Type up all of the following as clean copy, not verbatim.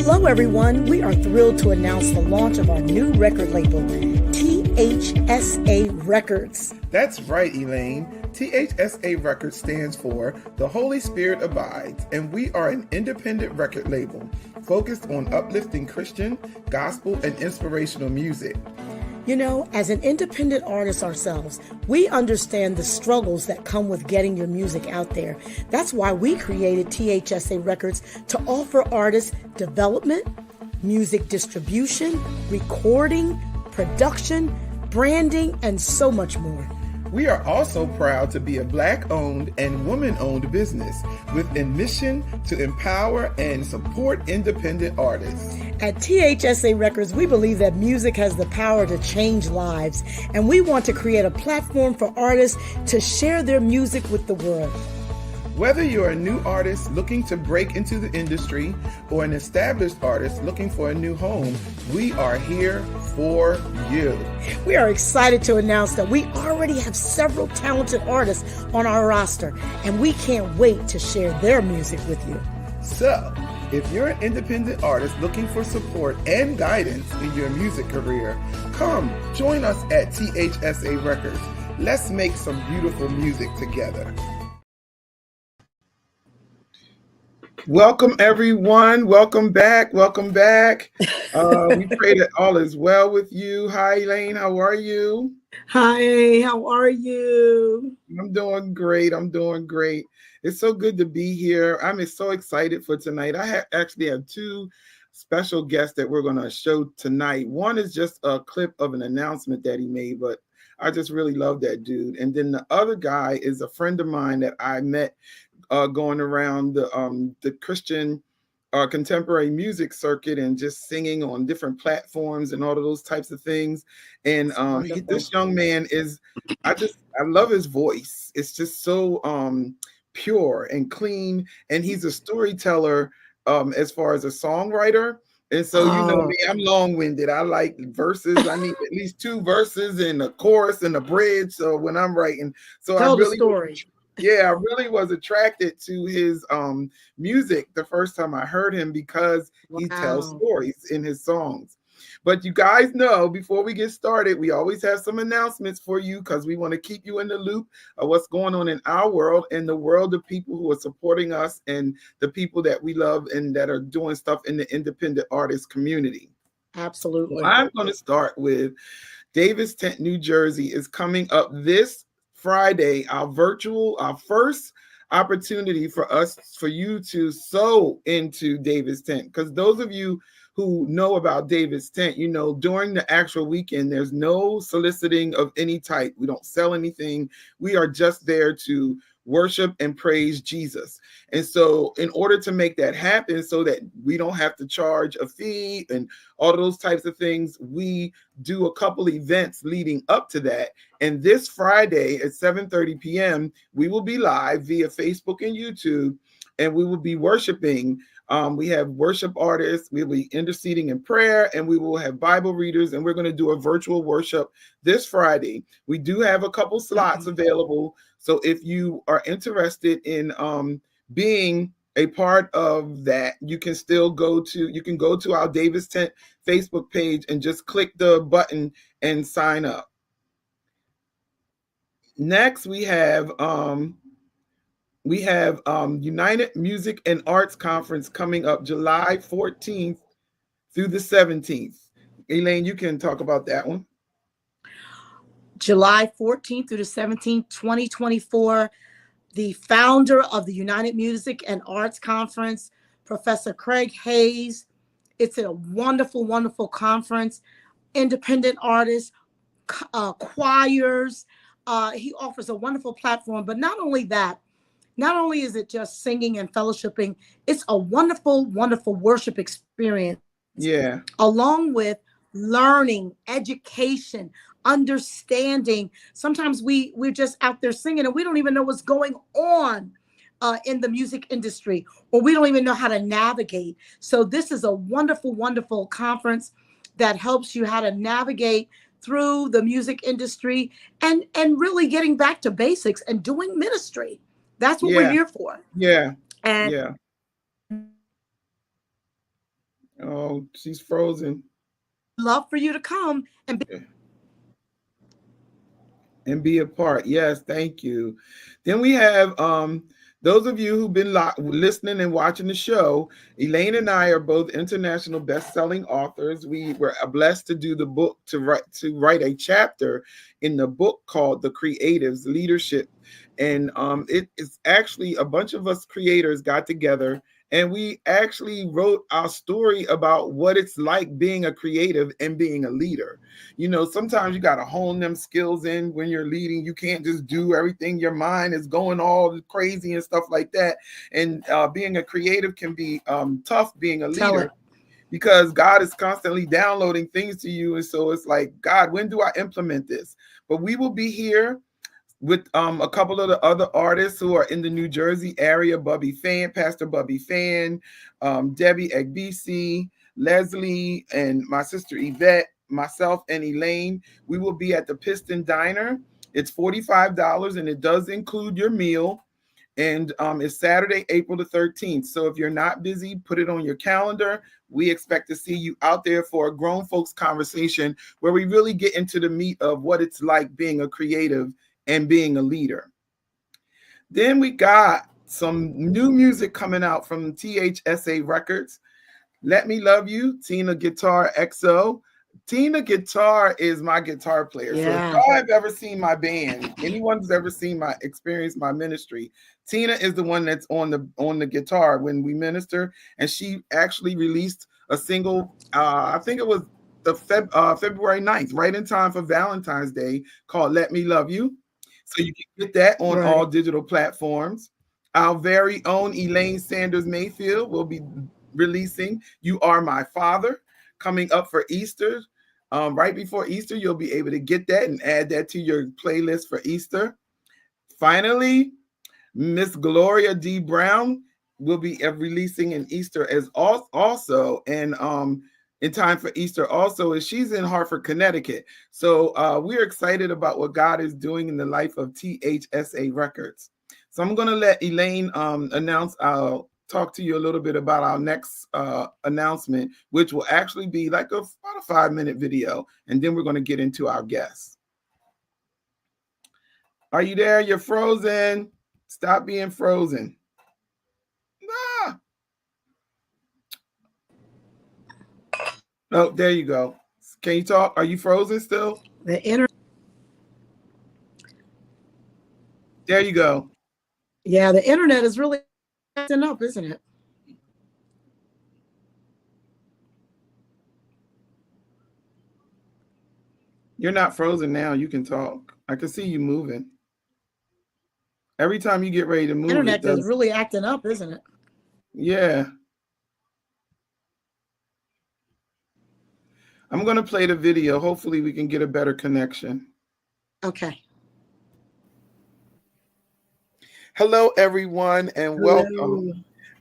Hello, everyone. We are thrilled to announce the launch of our new record label, T.H.S.A. Records. That's right, Elaine. T.H.S.A. Records stands for The Holy Spirit Abides, and we are an independent record label focused on uplifting Christian, gospel, and inspirational music. You know, as an independent artist ourselves, we understand the struggles that come with getting your music out there. That's why we created T.H.S.A. Records to offer artists development, music distribution, recording, production, branding, and so much more. We are also proud to be a Black-owned and woman-owned business with a mission to empower and support independent artists. At T.H.S.A. Records, we believe that music has the power to change lives, and we want to create a platform for artists to share their music with the world. Whether you're a new artist looking to break into the industry or an established artist looking for a new home, we are here for you. We are excited to announce that we already have several talented artists on our roster, and we can't wait to share their music with you. So, if you're an independent artist looking for support and guidance in your music career, come join us at T.H.S.A. Records. Let's make some beautiful music together. Welcome, everyone. Welcome back. Welcome back. We pray that all is well with you. Hi, Elaine. How are you? Hi, how are you? I'm doing great. I'm doing great. It's so good to be here. I'm so excited for tonight. I actually have two special guests that we're going to show tonight. One is just a clip of an announcement that he made, but I just really love that dude. And then the other guy is a friend of mine that I met going around the Christian contemporary music circuit and just singing on different platforms and all of those types of things. And this young man is, I love his voice. It's just so pure and clean, and he's a storyteller as far as a songwriter. And so, you know me, I'm long-winded. I like verses. I need at least two verses and a chorus and a bridge. So when I'm writing, so tell the story. I really was attracted to his music the first time I heard him because he tells stories in his songs. But you guys know, before we get started, we always have some announcements for you because we want to keep you in the loop of what's going on in our world and the world of people who are supporting us and the people that we love and that are doing stuff in the independent artist community. Absolutely. So I'm going to start with Davis Tent, New Jersey is coming up this Friday, our first opportunity for you to sow into Davis Tent. Because those of you who know about David's Tent, you know, during the actual weekend, there's no soliciting of any type. We don't sell anything. We are just there to worship and praise Jesus. And so in order to make that happen so that we don't have to charge a fee and all those types of things, we do a couple events leading up to that. And this Friday at 7:30 p.m., we will be live via Facebook and YouTube, and we will be worshiping. We have worship artists, we will be interceding in prayer, and we will have Bible readers, and we're going to do a virtual worship this Friday. We do have a couple slots available. So if you are interested in being a part of that, you can still go to our Davis Tent Facebook page and just click the button and sign up. Next, we have United Music and Arts Conference coming up July 14th through the 17th. Elaine, you can talk about that one. July 14th through the 17th, 2024. The founder of the United Music and Arts Conference, Professor Craig Hayes. It's a wonderful, wonderful conference. Independent artists, choirs. He offers a wonderful platform. But not only that, not only is it just singing and fellowshipping, it's a wonderful, wonderful worship experience. Yeah. Along with learning, education, understanding. Sometimes we're just out there singing and we don't even know what's going on in the music industry, or we don't even know how to navigate. So this is a wonderful, wonderful conference that helps you how to navigate through the music industry and really getting back to basics and doing ministry. That's what we're here for. Yeah. And yeah. Oh, she's frozen. Love for you to come and be a part. Yes, thank you. Then we have those of you who've been listening and watching the show. Elaine and I are both international best-selling authors. We were blessed to do the book to write a chapter in the book called The Creatives Leadership. And it is actually a bunch of us creators got together and we actually wrote our story about what it's like being a creative and being a leader. You know, sometimes you got to hone them skills in when you're leading. You can't just do everything. Your mind is going all crazy and stuff like that. And being a creative can be tough being a leader because God is constantly downloading things to you. And so it's like, God, when do I implement this? But we will be here with a couple of the other artists who are in the New Jersey area, Pastor Bubby Fan, Debbie Egbisi, Leslie, and my sister Yvette, myself and Elaine. We will be at the Piston Diner. It's $45 and it does include your meal. And it's Saturday, April the 13th. So if you're not busy, put it on your calendar. We expect to see you out there for a grown folks conversation where we really get into the meat of what it's like being a creative and being a leader. Then we got some new music coming out from T.H.S.A. Records. Let Me Love You, Tina Guitar XO. Tina Guitar is my guitar player. Yeah. So if y'all have ever seen my band, anyone who's ever seen my experience, my ministry, Tina is the one that's on the guitar when we minister. And she actually released a single, I think it was the February 9th, right in time for Valentine's Day, called Let Me Love You. So you can get that on all digital platforms. Our very own Elaine Sanders Mayfield will be releasing You Are My Father coming up for Easter. Right before Easter, you'll be able to get that and add that to your playlist for Easter. Finally, Miss Gloria D. Brown will be releasing in Easter as also, and in time for Easter also, is she's in Hartford, Connecticut. So we're excited about what God is doing in the life of T.H.S.A. Records. So I'm going to let Elaine announce. I'll talk to you a little bit about our next announcement, which will actually be like about a 5-minute video. And then we're going to get into our guests. Are you there? You're frozen. Stop being frozen. Ah. Oh, there you go. Can you talk? Are you frozen still? The internet. There you go. Yeah, the internet is really acting up, isn't it? You're not frozen now. You can talk. I can see you moving. Every time you get ready to move, it Internet is does. really acting up, isn't it? Yeah. I'm going to play the video. Hopefully, we can get a better connection. Okay. Hello, everyone, and welcome. Hello.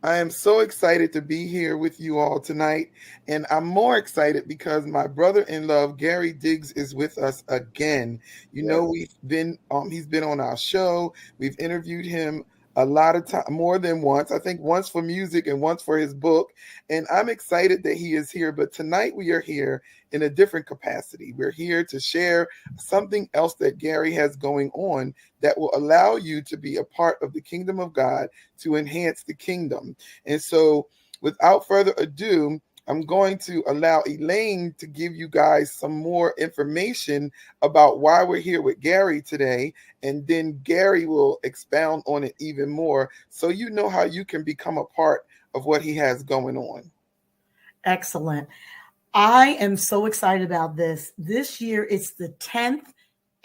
I am so excited to be here with you all tonight. And I'm more excited because my brother-in-law, Gary Diggs, is with us again. You know, he's been on our show. We've interviewed him a lot of time, more than once. I think once for music and once for his book. And I'm excited that he is here. But tonight we are here in a different capacity. We're here to share something else that Gary has going on that will allow you to be a part of the kingdom of God, to enhance the kingdom. And so, without further ado, I'm going to allow Elaine to give you guys some more information about why we're here with Gary today. And then Gary will expound on it even more so you know how you can become a part of what he has going on. Excellent. I am so excited about this. This year, it's the 10th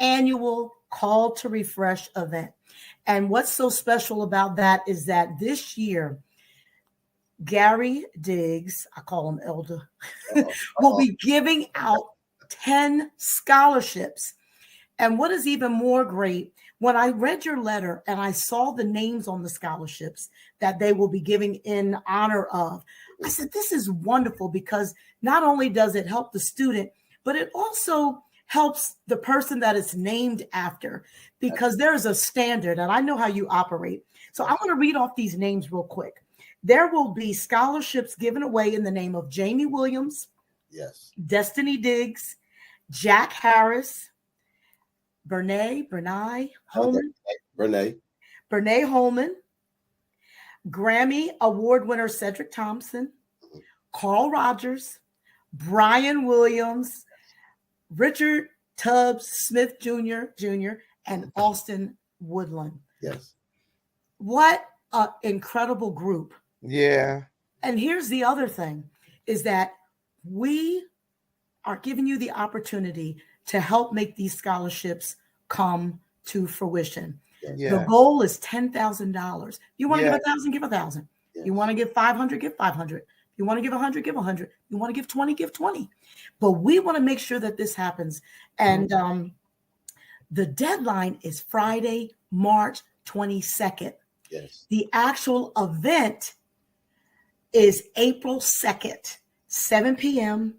annual Call to Refresh event. And what's so special about that is that this year, Gary Diggs, I call him Elder, will be giving out 10 scholarships. And what is even more great, when I read your letter and I saw the names on the scholarships that they will be giving in honor of, I said, this is wonderful because not only does it help the student, but it also helps the person that it's named after because there is a standard and I know how you operate. So I want to read off these names real quick. There will be scholarships given away in the name of Jamie Williams, Yes, Destiny Diggs, Jack Harris, Bernae Holman, Renee, Holman, Grammy Award winner Cedric Thompson, Carl Rogers, Brian Williams, Richard Tubbs Smith Jr., and Austin Woodland. yes, What an incredible group. Yeah. And here's the other thing is that we are giving you the opportunity to help make these scholarships come to fruition. yes, The Yeah. goal is $10,000. You want to Yeah. give 1,000, give 1,000. yes. You want to give 500, give 500. You want to give 100, give 100. You want to give 20, give 20. But we want to make sure that this happens. And the deadline is Friday, March 22nd. Yes. The actual event is April 2nd, 7 p.m.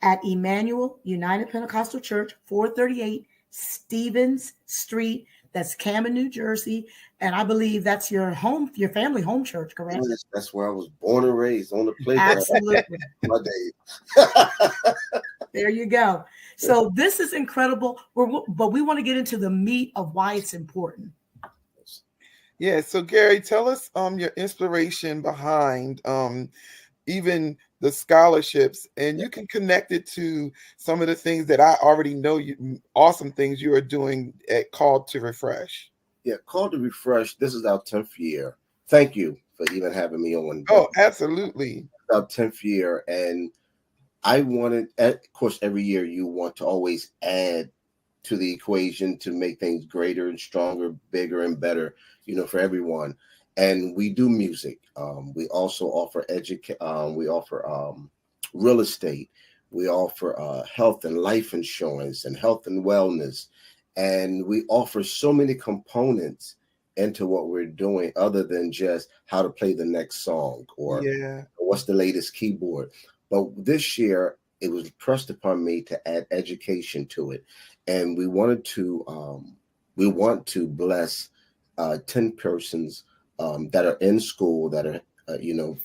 at Emmanuel United Pentecostal Church, 438 Stevens Street. That's Camden, New Jersey. And I believe that's your family home church, correct? Yes, that's where I was born and raised, on the playground. Absolutely. My days. There you go. So this is incredible. But we want to get into the meat of why it's important. Yeah. So Gary, tell us your inspiration behind even the scholarships, and you can connect it to some of the things that I already know awesome things you are doing at Call to Refresh. Yeah, Call to Refresh. This is our 10th year. Thank you for even having me on. Oh, absolutely. Our 10th year, and I wanted, of course, every year you want to always add to the equation to make things greater and stronger, bigger and better, for everyone. And we do music. We also offer we offer real estate. We offer health and life insurance and health and wellness. And we offer so many components into what we're doing other than just how to play the next song or Yeah. what's the latest keyboard. But this year, it was pressed upon me to add education to it. And we want to bless 10 persons that are in school, that are,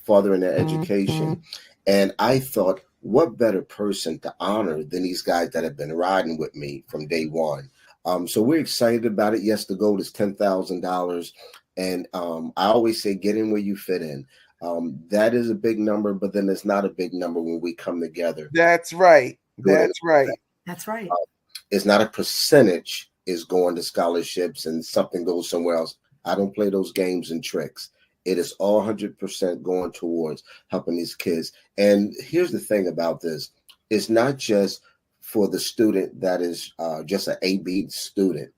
furthering their education. And I thought, what better person to honor than these guys that have been riding with me from day one? So we're excited about it. Yes, the goal is $10,000. And I always say, get in where you fit in. That is a big number, but then it's not a big number when we come together. That's right. That's right. That's right. It's not a percentage is going to scholarships and something goes somewhere else. I don't play those games and tricks. It is all 100% going towards helping these kids. And here's the thing about this. It's not just for the student that is just an A-B student.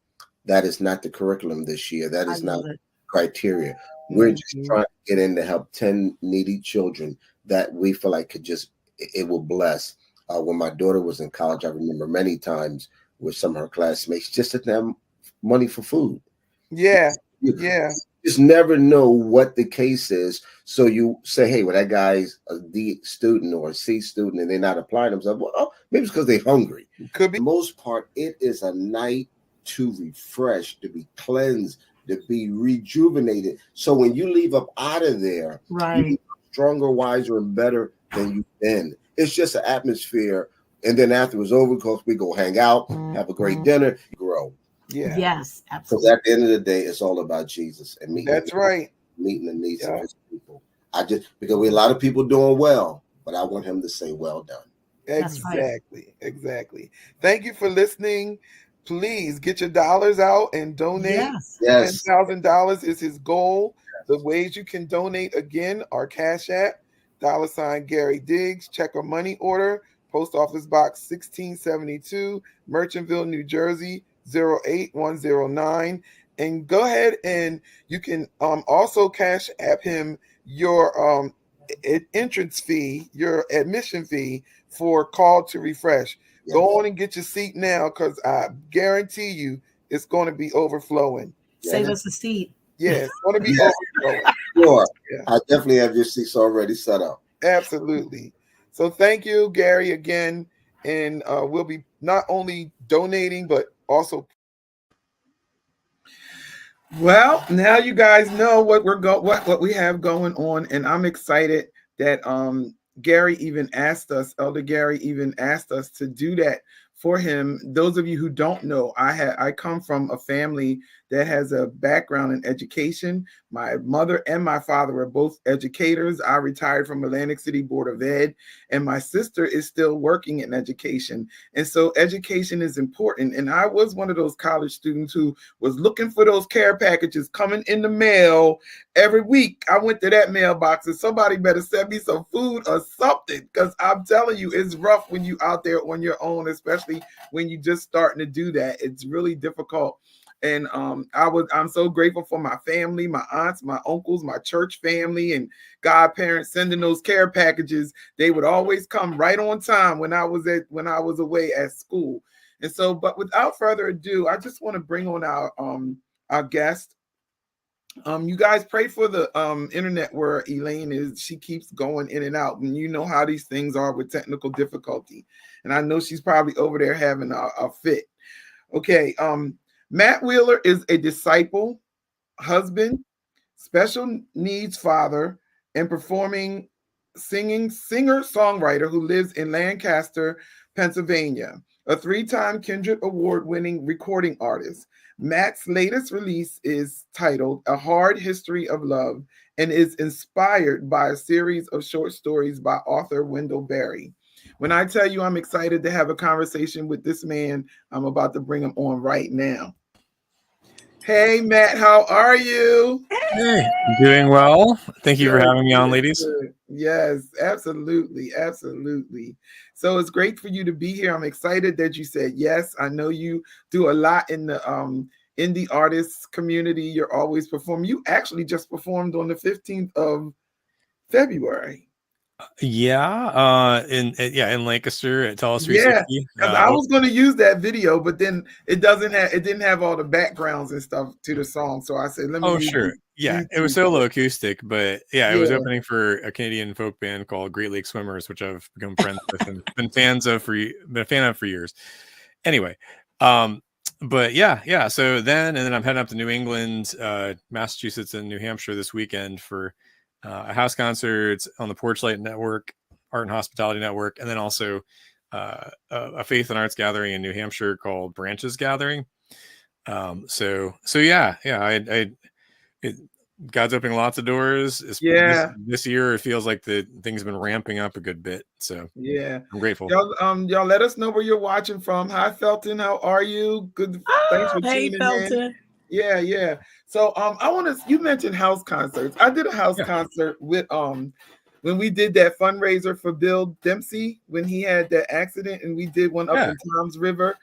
That is not the curriculum this year. That is not criteria. We're just trying to get in to help 10 needy children that we feel like it will bless. When my daughter was in college, I remember many times with some of her classmates just didn't have money for food. Yeah. You just never know what the case is. So you say, hey, well, that guy's a D student or a C student and they're not applying themselves. Well, maybe it's because they're hungry. Could be. For the most part, it is a night to refresh, to be cleansed, to be rejuvenated. So when you leave up out of there, you're stronger, wiser, and better than you've been. It's just an atmosphere. And then after it's over, because we go hang out, have a great dinner, grow. Yeah. Yes, absolutely. Because at the end of the day, it's all about Jesus and meeting. That's right. Meeting the needs of his people. Because we a lot of people doing well, but I want him to say, well done. Exactly. Exactly. Thank you for listening. Please get your dollars out and donate. Yes. $10,000 is his goal. The ways you can donate again are Cash App, $ Gary Diggs, check or money order, Post Office Box 1672, Merchantville, New Jersey 08109. And go ahead and you can also Cash App him your entrance fee, your admission fee for Call to Refresh. Yes. Go on and get your seat now, because I guarantee you it's going to be overflowing. Save us a seat. Yes, it's going to be overflowing. Sure. Yeah. I definitely have your seats already set up. Absolutely. So thank you, Gary, again. And we'll be not only donating, but also. Well, now you guys know what what we have going on, and I'm excited that Gary even asked us, Elder Gary even asked us to do that for him. Those of you who don't know, I come from a family that has a background in education. My mother and my father were both educators. I retired from Atlantic City Board of Ed, and my sister is still working in education. And so education is important. And I was one of those college students who was looking for those care packages coming in the mail every week. I went to that mailbox and somebody better send me some food or something, because I'm telling you, it's rough when you out there on your own, especially when you just starting to do that. It's really difficult. And I'm so grateful for my family, my aunts, my uncles, my church family, and godparents sending those care packages. They would always come right on time when I was away at school. And so, but without further ado, I just want to bring on our guest. You guys pray for the internet where Elaine is. She keeps going in and out, and you know how these things are with technical difficulty. And I know she's probably over there having a fit. Okay. Matt Wheeler is a disciple, husband, special needs father, and singer-songwriter who lives in Lancaster, Pennsylvania, a 3-time Kindred Award-winning recording artist. Matt's latest release is titled A Hard History of Love and is inspired by a series of short stories by author Wendell Berry. When I tell you I'm excited to have a conversation with this man, I'm about to bring him on right now. Hey, Matt, how are you? Hey, doing well. Thank you for having me on, ladies. Yes, absolutely. Absolutely. So it's great for you to be here. I'm excited that you said yes. I know you do a lot in the indie artists community. You're always performing. You actually just performed on the 15th of February. Yeah, in Lancaster at T.H.S.A. 360. Yeah, because I was going to use that video, but then it didn't have all the backgrounds and stuff to the song. So I said, let me. Oh, sure. Yeah, it was solo acoustic, but it was opening for a Canadian folk band called Great Lake Swimmers, which I've become friends with and been a fan of for years. Anyway, but yeah. So then I'm heading up to New England, Massachusetts, and New Hampshire this weekend for a house concert on the Porchlight Network, Art and Hospitality Network, and then also a faith and arts gathering in New Hampshire called Branches Gathering. So God's opening lots of doors. This year it feels like the things have been ramping up a good bit. So yeah, I'm grateful. Y'all let us know where you're watching from. Hi, Felton. How are you? Good. Thanks for tuning in. Yeah. So you mentioned house concerts. I did a house concert with when we did that fundraiser for Bill Dempsey when he had that accident, and we did one up in Tom's River.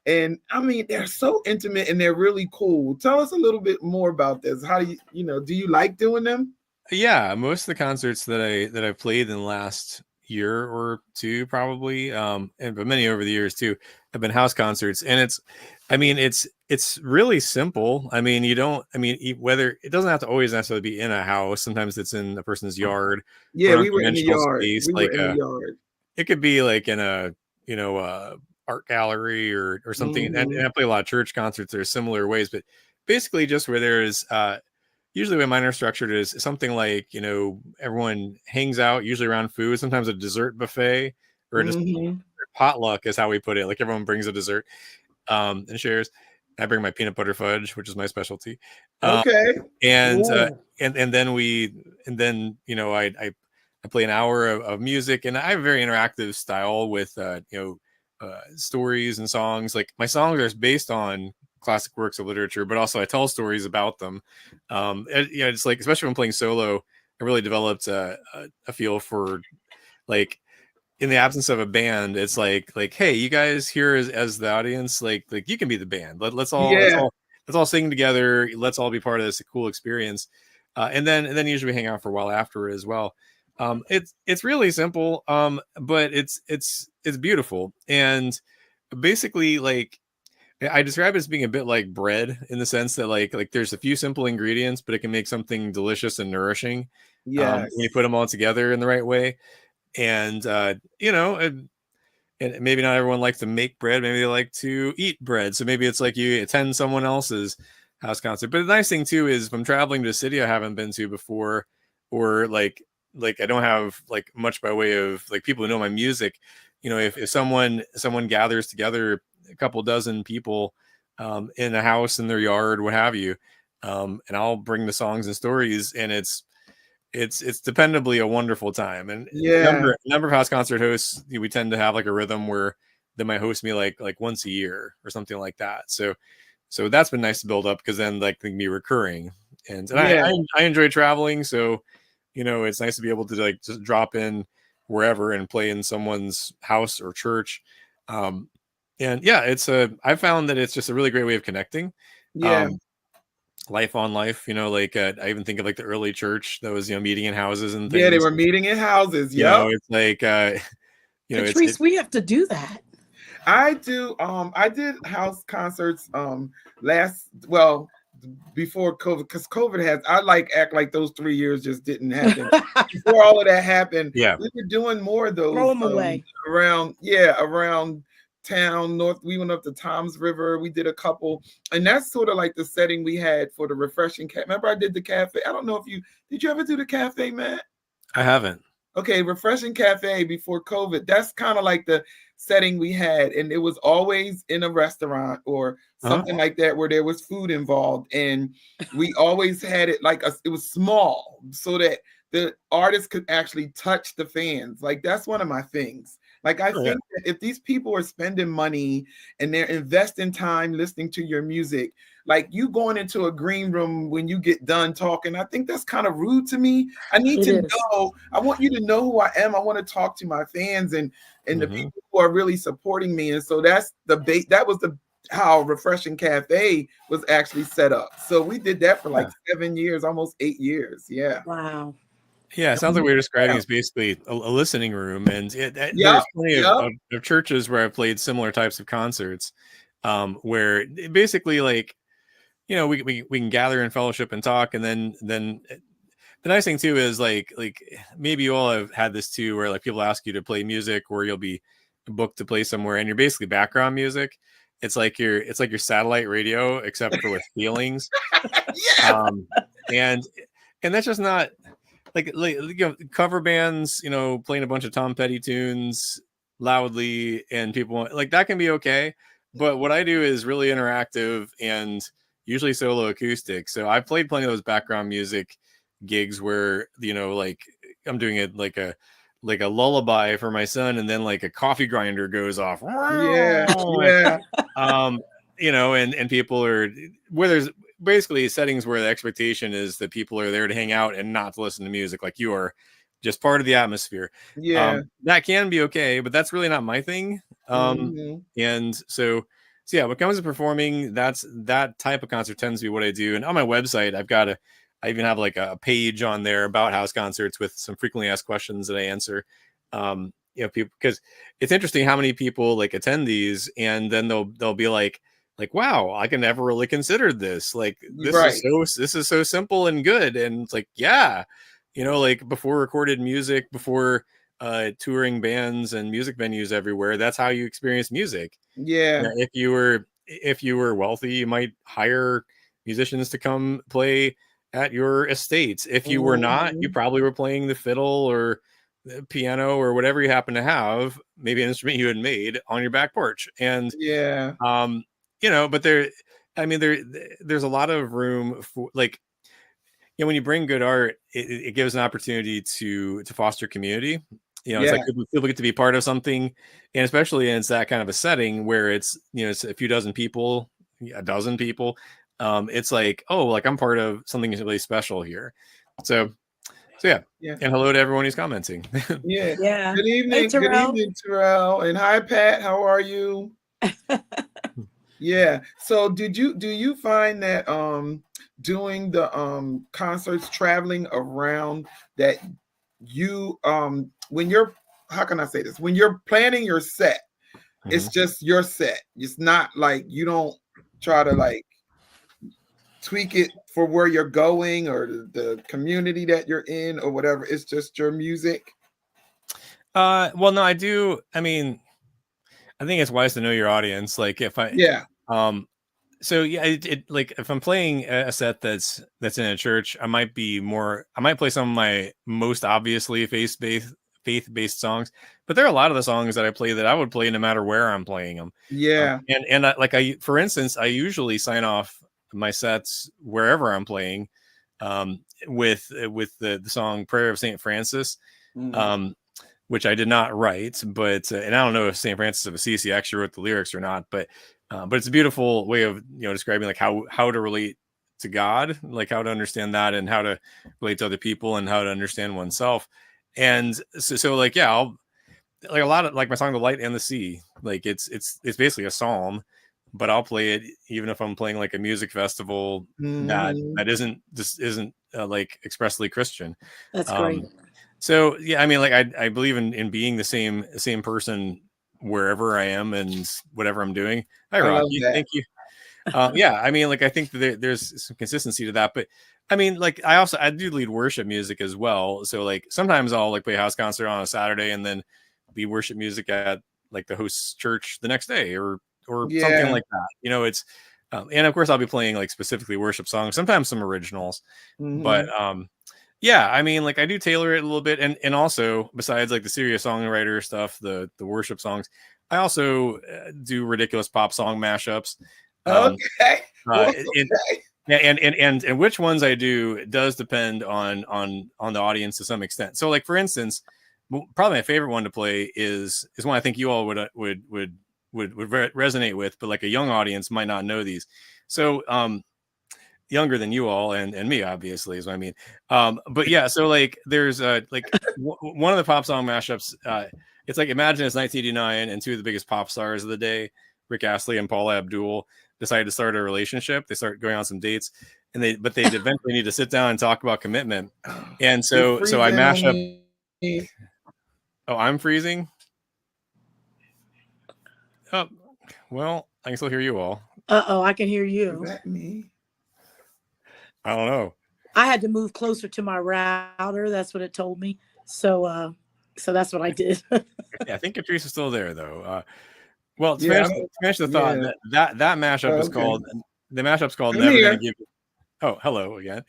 And I mean, they're so intimate and they're really cool. Tell us a little bit more about this. How do do you like doing them? Yeah, most of the concerts that I've played in the last year or two, probably, but many over the years too, have been house concerts. And it's really simple. I mean, whether it doesn't have to always necessarily be in a house. Sometimes it's in a person's yard or Yeah, an we were in the unconventional yard. space, We were in the yard. it could be like in a art gallery or something. And I play a lot of church concerts. There's similar ways, but basically just where there's usually the way mine are structured is something like, everyone hangs out usually around food, sometimes a dessert buffet or just potluck is how we put it. Like everyone brings a dessert and shares. I bring my peanut butter fudge, which is my specialty. Okay. And then I play an hour of music, and I have a very interactive style with stories and songs. Like my songs are based on classic works of literature, but also I tell stories about them. It's like, especially when playing solo, I really developed a feel for, like, in the absence of a band, it's like, hey, you guys here as the audience, like you can be the band. Let's all sing together. Let's all be part of this cool experience. And then usually we hang out for a while after as well. It's really simple, but it's beautiful. And basically, like, I describe it as being a bit like bread, in the sense that like there's a few simple ingredients, but it can make something delicious and nourishing. Yes. When you put them all together in the right way. And and maybe not everyone likes to make bread. Maybe they like to eat bread. So maybe it's like you attend someone else's house concert. But the nice thing too is, if I'm traveling to a city I haven't been to before, or like I don't have like much by way of like people who know my music, if someone gathers together, a couple dozen people in a house, in their yard, what have you, and I'll bring the songs and stories, and it's dependably a wonderful time. And number of house concert hosts, we tend to have like a rhythm where they might host me like once a year or something like that. So that's been nice to build up, because then like they can be recurring. And I enjoy traveling, so it's nice to be able to like just drop in wherever and play in someone's house or church. And I found that it's just a really great way of connecting. Life on life, I even think of like the early church that was, meeting in houses and things. Yeah, they were meeting in houses. Yeah. It's like, Katrice, we have to do that. I do. I did house concerts before COVID, because COVID I act like those 3 years just didn't happen. Before all of that happened, we were doing more of those. Throw them away. Around town north. We went up to Tom's River. We did a couple, and that's sort of like the setting we had for the refreshing cafe. Remember, I did the cafe. I don't know if did you ever do the cafe, Matt? I haven't. Okay, refreshing cafe before COVID. That's kind of like the setting we had, and it was always in a restaurant or something like that where there was food involved, and we always had it it was small so that the artist could actually touch the fans. Like, that's one of my things. Like, I think that if these people are spending money and they're investing time listening to your music, like you going into a green room when you get done talking, I think that's kind of rude to me. I need to know. I want you to know who I am. I want to talk to my fans and the people who are really supporting me. And so that's how Refreshing Cafe was actually set up. So we did that for like 7 years, almost 8 years. Yeah. Wow. Yeah, it sounds like what you're describing is basically a listening room, and there's plenty of churches where I've played similar types of concerts, where basically, like, we can gather in fellowship and talk, and then the nice thing too is like maybe you all have had this too, where like people ask you to play music, or you'll be booked to play somewhere, and you're basically background music. It's like your satellite radio, except for with feelings. And that's just not. Like cover bands, playing a bunch of Tom Petty tunes loudly, and people like that can be okay. But what I do is really interactive and usually solo acoustic. So I've played plenty of those background music gigs where, like I'm doing it like a lullaby for my son, and then like a coffee grinder goes off. Yeah. And people are where there's basically settings where the expectation is that people are there to hang out and not to listen to music, like you are. just part of the atmosphere. Yeah. That can be okay, but that's really not my thing. And so yeah, when it comes to performing, that type of concert tends to be what I do. And on my website, I even have like a page on there about house concerts with some frequently asked questions that I answer. People, because it's interesting how many people like attend these, and then they'll be like, wow, I can never really consider this. Like this is so simple and good. And it's like, yeah, like before recorded music, before touring bands and music venues everywhere, that's how you experience music. Yeah. If you were wealthy, you might hire musicians to come play at your estates. If you were not, you probably were playing the fiddle or the piano or whatever you happen to have, maybe an instrument you had made on your back porch. And but there's a lot of room for like, when you bring good art, it gives an opportunity to foster community. It's like people get to be part of something, and especially it's that kind of a setting where it's it's a few dozen people, a dozen people. It's like, oh, like I'm part of something really special here. So yeah. And hello to everyone who's commenting. Yeah. Good evening, hey, Terrell. Good evening, Terrell, and hi, Pat. How are you? Yeah. So do you find that doing the concerts, traveling around, that you when you're, how can I say this, when you're planning your set, it's just your set, it's not like you don't try to like tweak it for where you're going or the community that you're in or whatever, it's just your music? Well, no, I do. I mean, I think it's wise to know your audience. Like if I so yeah, it like if I'm playing a set that's in a church, I might play some of my most obviously faith-based songs, but there are a lot of the songs that I play that I would play no matter where I'm playing them. For instance, I usually sign off my sets wherever I'm playing with the song "Prayer of Saint Francis." Which I did not write, but and I don't know if St. Francis of Assisi actually wrote the lyrics or not, but it's a beautiful way of describing like how to relate to God, like how to understand that, and how to relate to other people, and how to understand oneself. And so like I'll like a lot of like my song "The Light and the Sea," like it's basically a psalm, but I'll play it even if I'm playing like a music festival that isn't like expressly Christian. That's great. So yeah, I mean, like I believe in being the same person wherever I am and whatever I'm doing. Hi, Rocky. Thank you. Yeah, I mean, like I think that there's some consistency to that, but I mean, like I do lead worship music as well. So like sometimes I'll like play a house concert on a Saturday and then lead worship music at like the host's church the next day or something like that. It's and of course I'll be playing like specifically worship songs, sometimes some originals, but yeah, I mean, like I do tailor it a little bit, and also besides like the serious songwriter stuff, the worship songs, I also do ridiculous pop song mashups. Okay. And which ones I do does depend on the audience to some extent. So, like for instance, probably my favorite one to play is one I think you all would resonate with, but like a young audience might not know these. So, younger than you all and me, obviously, is what I mean. But yeah, so like there's like one of the pop song mashups. It's like imagine it's 1989 and two of the biggest pop stars of the day, Rick Astley and Paula Abdul, decided to start a relationship. They start going on some dates, and they eventually need to sit down and talk about commitment. And so I mash up. Oh, I'm freezing. Oh, well, I can still hear you all. I can hear you. Is that me? I don't know. I had to move closer to my router. That's what it told me. So that's what I did. Yeah, I think Katrice is still there though. Well, to finish the thought, that mashup is called I'm Never here. Gonna Give You. Oh, hello again.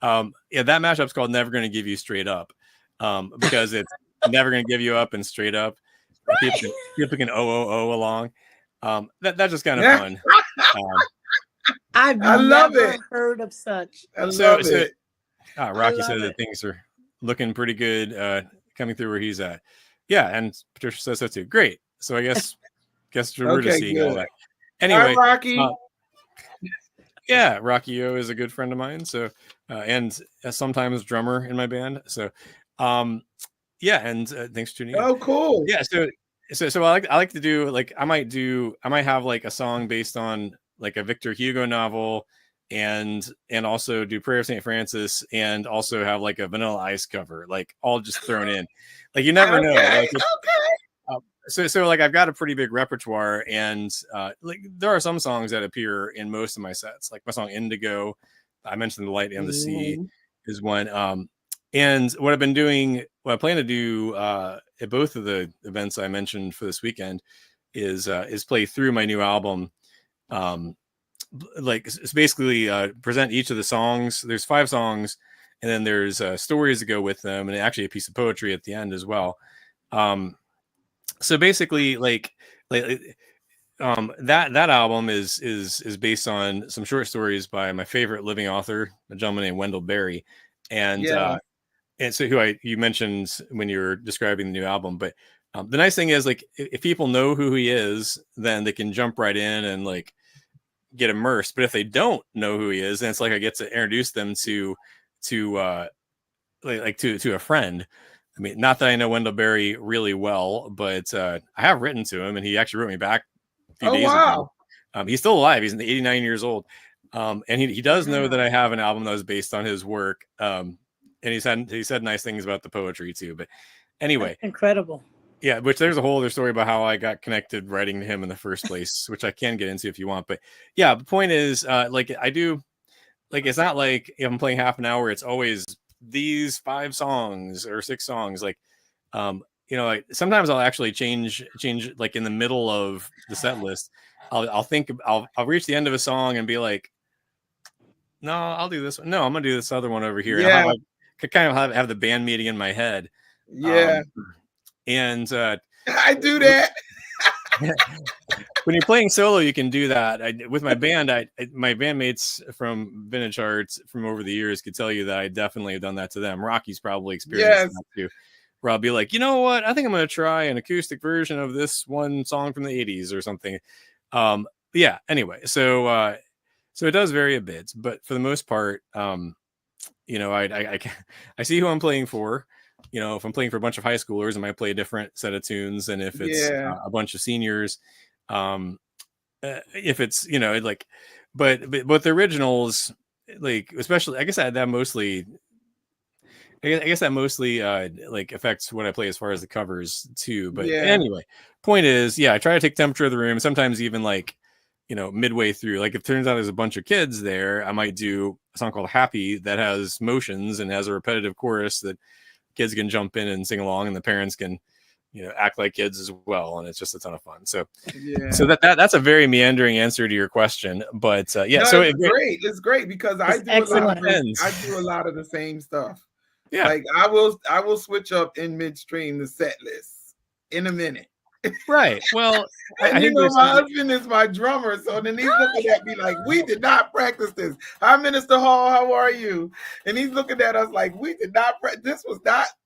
Yeah, that mashup's called Never Gonna Give You Straight Up. Because it's never gonna give you up and straight up. People can along. That's just kind of fun. I've never heard of such. I love it. Rocky said that things are looking pretty good coming through where he's at. Yeah, and Patricia says so too. Great. So I guess we're just seeing all that. Anyway, hi, Rocky. Yeah, Rocky O is a good friend of mine. So and sometimes drummer in my band. So Yeah, and thanks for tuning in. Oh, cool. Yeah, so I like to do like I might have like a song based on like a Victor Hugo novel, and also do Prayer of St. Francis, and also have like a Vanilla Ice cover, like all just thrown in. Like you never know. Okay, Like so like I've got a pretty big repertoire, and like there are some songs that appear in most of my sets, like my song Indigo. I mentioned The Light and the Sea is one. And what I've been doing, what I plan to do at both of the events I mentioned for this weekend is play through my new album. Like it's basically present each of the songs. There's 5 songs, and then there's stories to go with them, and actually a piece of poetry at the end as well. So basically, that album is based on some short stories by my favorite living author, a gentleman named Wendell Berry, and so who you mentioned when you were describing the new album. But the nice thing is, like, if people know who he is, then they can jump right in and like get immersed. But if they don't know who he is, then it's like I get to introduce them to a friend. I mean, not that I know Wendell Berry really well, but I have written to him, and he actually wrote me back a few days ago. He's still alive. He's 89 years old. And he does know that I have an album that was based on his work. And he said nice things about the poetry too. But anyway, that's incredible. Yeah, which there's a whole other story about how I got connected writing to him in the first place, which I can get into if you want. But yeah, the point is, like I do, like it's not like if I'm playing half an hour, it's always these 5 songs or 6 songs. Like, like sometimes I'll actually change like in the middle of the set list. I'll reach the end of a song and be like, no, I'll do this one. No, I'm gonna do this other one over here. Yeah. And could kind of have the band meeting in my head. Yeah. And I do that. When you're playing solo, you can do that. With my band, my bandmates from Vintage Arts from over the years could tell you that I definitely have done that to them. Rocky's probably experienced that too. Where I'll be like, you know what? I think I'm going to try an acoustic version of this one song from the 80s or something. Yeah. Anyway, so it does vary a bit, but for the most part, I see who I'm playing for. If I'm playing for a bunch of high schoolers, I might play a different set of tunes than if it's a bunch of seniors. If it's, but the originals, like, especially, I guess that mostly like affects what I play as far as the covers too. But anyway, point is, I try to take temperature of the room. Sometimes even like, midway through, like if it turns out there's a bunch of kids there, I might do a song called Happy that has motions and has a repetitive chorus that kids can jump in and sing along, and the parents can, act like kids as well. And it's just a ton of fun. So, so that's a very meandering answer to your question, but so it's great. It's great because I do a lot of the same stuff. Yeah. Like I will switch up in midstream the set list in a minute. Right. Well, and my husband is my drummer, so then he's looking at me like, we did not practice this. Hi, Minister Hall, how are you? And he's looking at us like, we did not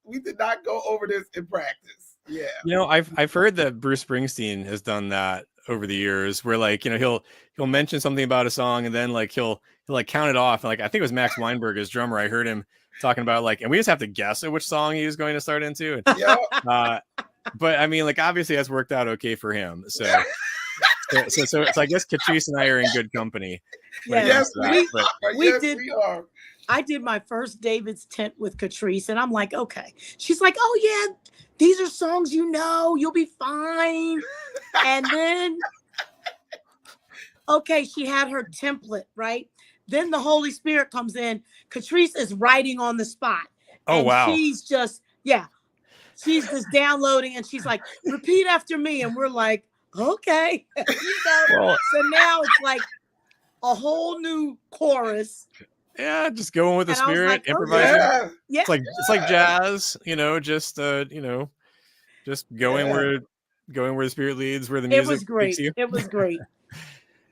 we did not go over this in practice. Yeah. I've heard that Bruce Springsteen has done that over the years, where like, he'll mention something about a song, and then like he'll like count it off. Like I think it was Max Weinberg, his drummer. I heard him talking about like, and we just have to guess at which song he was going to start into. But I mean, like, obviously that's worked out okay for him. So I guess Katrice and I are in good company. Yes, we are. I did my first David's Tent with Katrice, and I'm like, okay. She's like, oh yeah, these are songs you'll be fine. And then, okay, she had her template, right? Then the Holy Spirit comes in. Katrice is writing on the spot. Oh, wow. She's just, she's just downloading, and she's like, repeat after me. And we're like, okay. So now it's like a whole new chorus. Yeah, just going with the spirit, like, improvising. Yeah. It's like jazz, just just going where the spirit leads, where the music. It was great. It was great.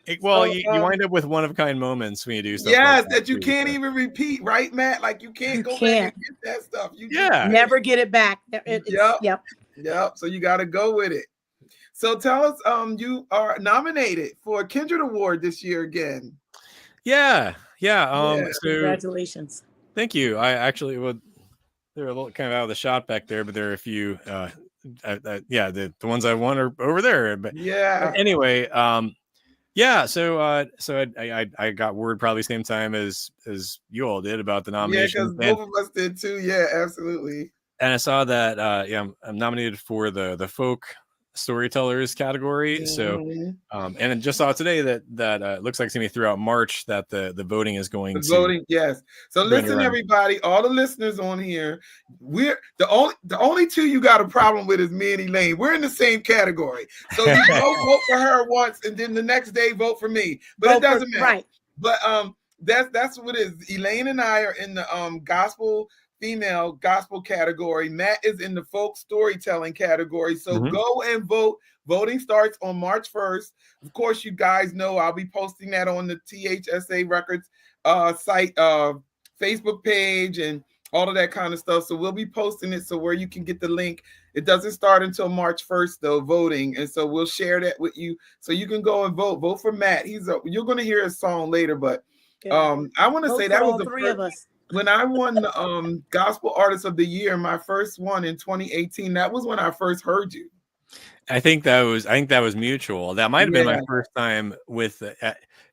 You wind up with one-of-kind moments when you do stuff. Yes, like that you can't even repeat, right, Matt? Like you can't go back and get that stuff. You never get it back. Yep. So you got to go with it. So tell us, you are nominated for a Kindred Award this year again. Yeah. So, congratulations. Thank you. I actually they're a little kind of out of the shot back there, but there are a few. Yeah, the ones I won are over there. But anyway, yeah. So I got word probably same time as you all did about the nomination. Yeah, because both of us did too. Yeah, absolutely. And I saw that I'm nominated for the folk storytellers category. So and I just saw today that looks like it's gonna be throughout March that the voting is going to voting. Yes. So listen, everybody, all the listeners on here, we're the only two you got a problem with is me and Elaine. We're in the same category. So you vote for her once and then the next day vote for me. But it doesn't matter. Right. But that's what it is. Elaine and I are in the female gospel category. Matt is in the folk storytelling category. So go and vote. Voting starts on March 1st. Of course, you guys know I'll be posting that on the T.H.S.A. Records site, Facebook page, and all of that kind of stuff. So we'll be posting it so where you can get the link. It doesn't start until March 1st, though, voting. And so we'll share that with you so you can go and vote. Vote for Matt. You're going to hear his song later, but I want to say that was the three of us. When I won the Gospel Artist of the Year, my first one in 2018, that was when I first heard you. I think that was mutual. That might have been my first time with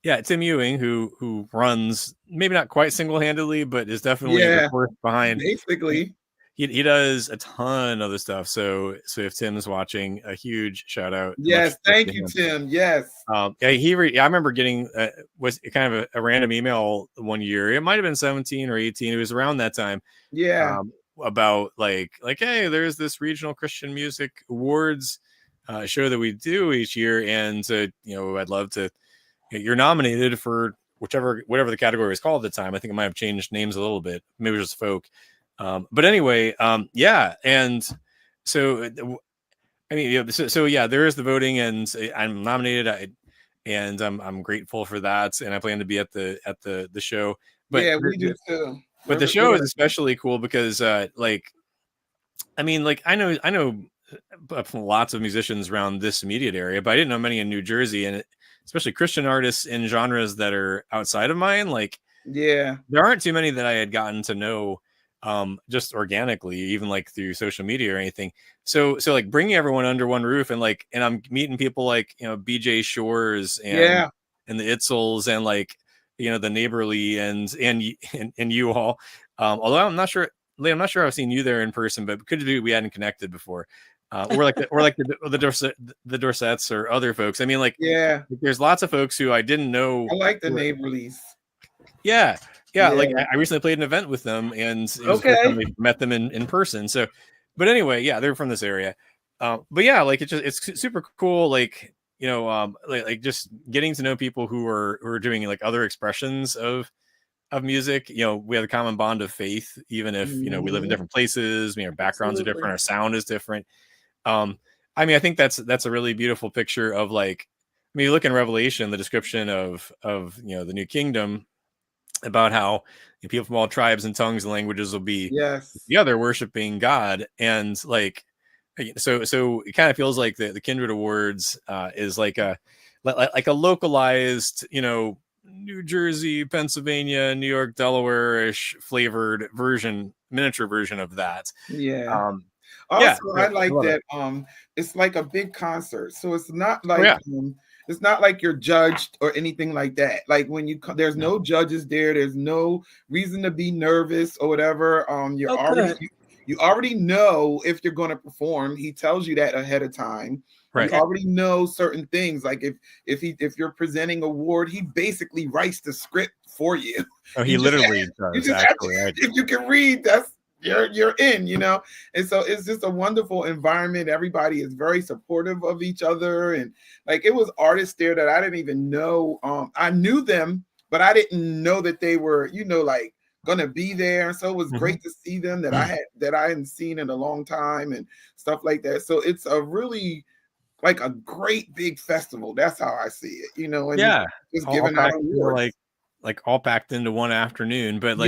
Tim Ewing, who runs maybe not quite single-handedly, but is definitely the force behind. Basically, he does a ton of the stuff. So if Tim's watching, a huge shout out. Yes, thank you, Tim. Yes. I remember getting was kind of a random email one year. It might have been 17 or 18. It was around that time. Yeah. About like hey, there's this regional Christian music awards show that we do each year, and I'd love to. You're nominated for whatever the category was called at the time. I think it might have changed names a little bit. Maybe it was just folk. But anyway, and so I mean, so there is the voting, and I'm nominated. And I'm grateful for that, and I plan to be at the show. But yeah, we do too. But the show is especially cool because, I know lots of musicians around this immediate area, but I didn't know many in New Jersey, and especially Christian artists in genres that are outside of mine. There aren't too many that I had gotten to know just organically, even like through social media or anything. So like bringing everyone under one roof and I'm meeting people like, BJ Shores and the Itzels and the Neighborly and you all. Although I'm not sure I've seen you there in person, but could be we hadn't connected before. Or the Dorsetts or other folks. I mean, there's lots of folks who I didn't know. I like the Neighborlies. Yeah. I recently played an event with them, and met them in person. So, but anyway, they're from this area. But it's super cool. Just getting to know people who are doing other expressions of music. We have a common bond of faith, even if we live in different places. Our backgrounds are different, our sound is different. I think that's a really beautiful picture of you look in Revelation, the description of the new kingdom, about how people from all tribes and tongues and languages will be together worshiping God, and so it kind of feels like the Kindred Awards is like a localized New Jersey, Pennsylvania, New York, Delaware-ish flavored miniature version of that. Also, I like that it's like a big concert, so it's not like it's not like you're judged or anything like that. Like when you come, there's no judges there. There's no reason to be nervous or whatever. You already know if you're going to perform. He tells you that ahead of time. Right. You already know certain things. Like if you're presenting an award, he basically writes the script for you. Oh, he literally does. If you can read, you're in, and so it's just a wonderful environment. Everybody is very supportive of each other, and it was artists there that I didn't even know. I knew them, but I didn't know that they were, gonna be there. And so it was great to see them that I hadn't seen in a long time and stuff like that. So it's a really a great big festival. That's how I see it, and just giving out awards. All packed into one afternoon, but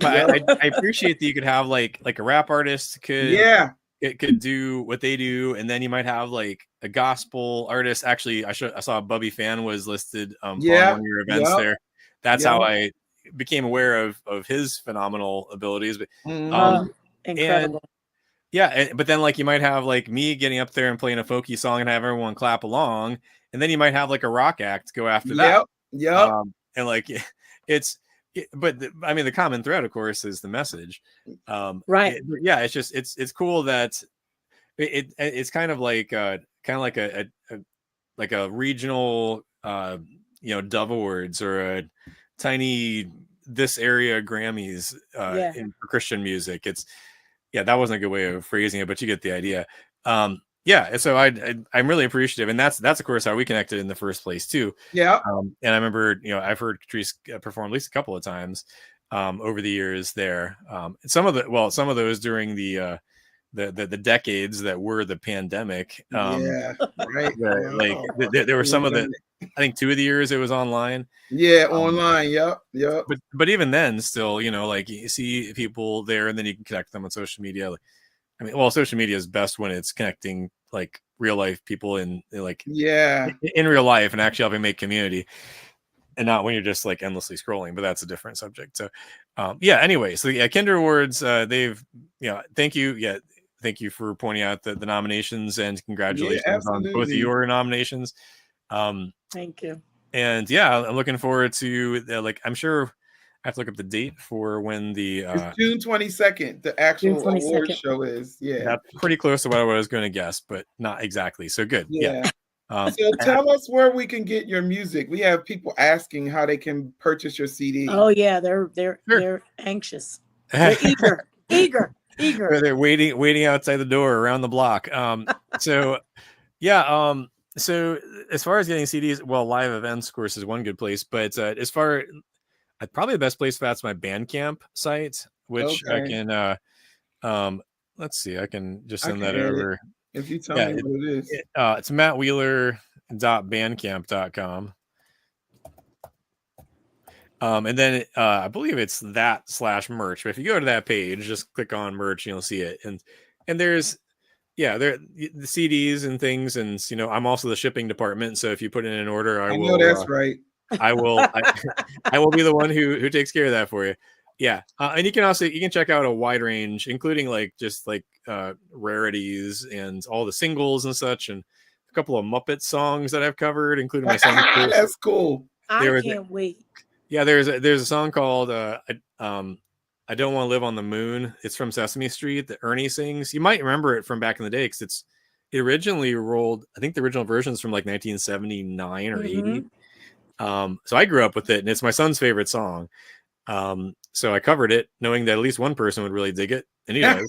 I appreciate that you could have like a rap artist could do what they do, and then you might have a gospel artist. Actually, I saw Bubby Fan was listed on one of your events there. That's how I became aware of his phenomenal abilities. But Incredible. But then like you might have like me getting up there and playing a folky song and have everyone clap along, and then you might have like a rock act go after that. Yep. And like I mean, the common thread, of course, is the message. Right. It's just it's cool that it's kind of like a regional Dove Awards or a tiny this area Grammys in for Christian music. That wasn't a good way of phrasing it, but you get the idea. And so I'm really appreciative, and that's of course how we connected in the first place too. Yeah. And I remember, I've heard Katrice perform at least a couple of times over the years there. Some of those during the decades that were the pandemic. Right. Like there were some of the, I think 2 of the years it was online. Online. Yep. But even then, still, like you see people there, and then you can connect them on social media. Like, I mean, social media is best when it's connecting like real life people in real life and actually helping make community, and not when you're just like endlessly scrolling. But that's a different subject. So, anyway, so Kinder Awards, they've, thank you. Thank you for pointing out the nominations, and congratulations on both of your nominations. Thank you. And I'm looking forward to I'm sure I have to look up the date for when it's June 22nd. The actual award show is. That's pretty close to what I was going to guess, but not exactly. So good. So tell us where we can get your music. We have people asking how they can purchase your CD. Oh yeah, they're anxious. They're eager. They're waiting outside the door around the block. So as far as getting CDs, live events, of course, is one good place. But as far, probably the best place for that's my Bandcamp site, which I can. Let's see, I can just send that over. If you tell me what it is, it's mattwheeler.bandcamp.com. And then I believe it's that/merch. But if you go to that page, just click on merch and you'll see it. And there's there the CDs and things, and I'm also the shipping department. So if you put in an order, I will. Know that's right. I will. I will be the one who takes care of that for you. And you can check out a wide range, including rarities and all the singles and such, and a couple of Muppet songs that I've covered, including my son's That's cool. I can't wait. There's a song called I Don't Want to Live on the Moon. It's from Sesame Street that Ernie sings. You might remember it from back in the day because it originally rolled. I think the original version's from 1979 or 80. So I grew up with it, and it's my son's favorite song. So I covered it, knowing that at least one person would really dig it, and he does.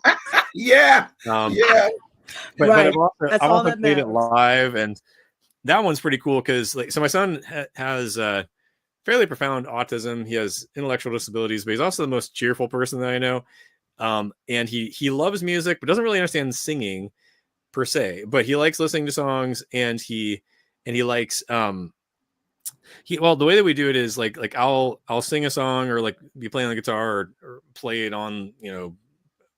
But I've also played it live, and that one's pretty cool because so my son has fairly profound autism. He has intellectual disabilities, but he's also the most cheerful person that I know. And he loves music, but doesn't really understand singing per se. But he likes listening to songs, and he likes the way that we do it is like I'll sing a song or be playing the guitar or play it on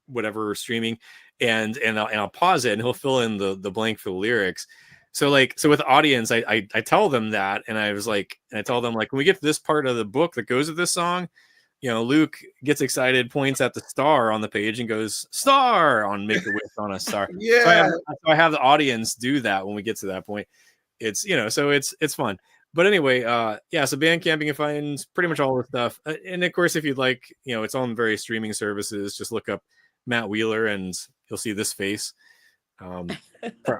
whatever streaming, and I'll pause it, and he'll fill in the blank for the lyrics. So with the audience, I tell them that, and I tell them when we get to this part of the book that goes with this song, Luke gets excited, points at the star on the page, and goes star on Make a Wish on a Star. So I have the audience do that when we get to that point. It's so it's fun. But anyway, so Bandcamp, you can find pretty much all the stuff, and of course, if you'd like, it's on various streaming services. Just look up Matt Wheeler, and you'll see this face.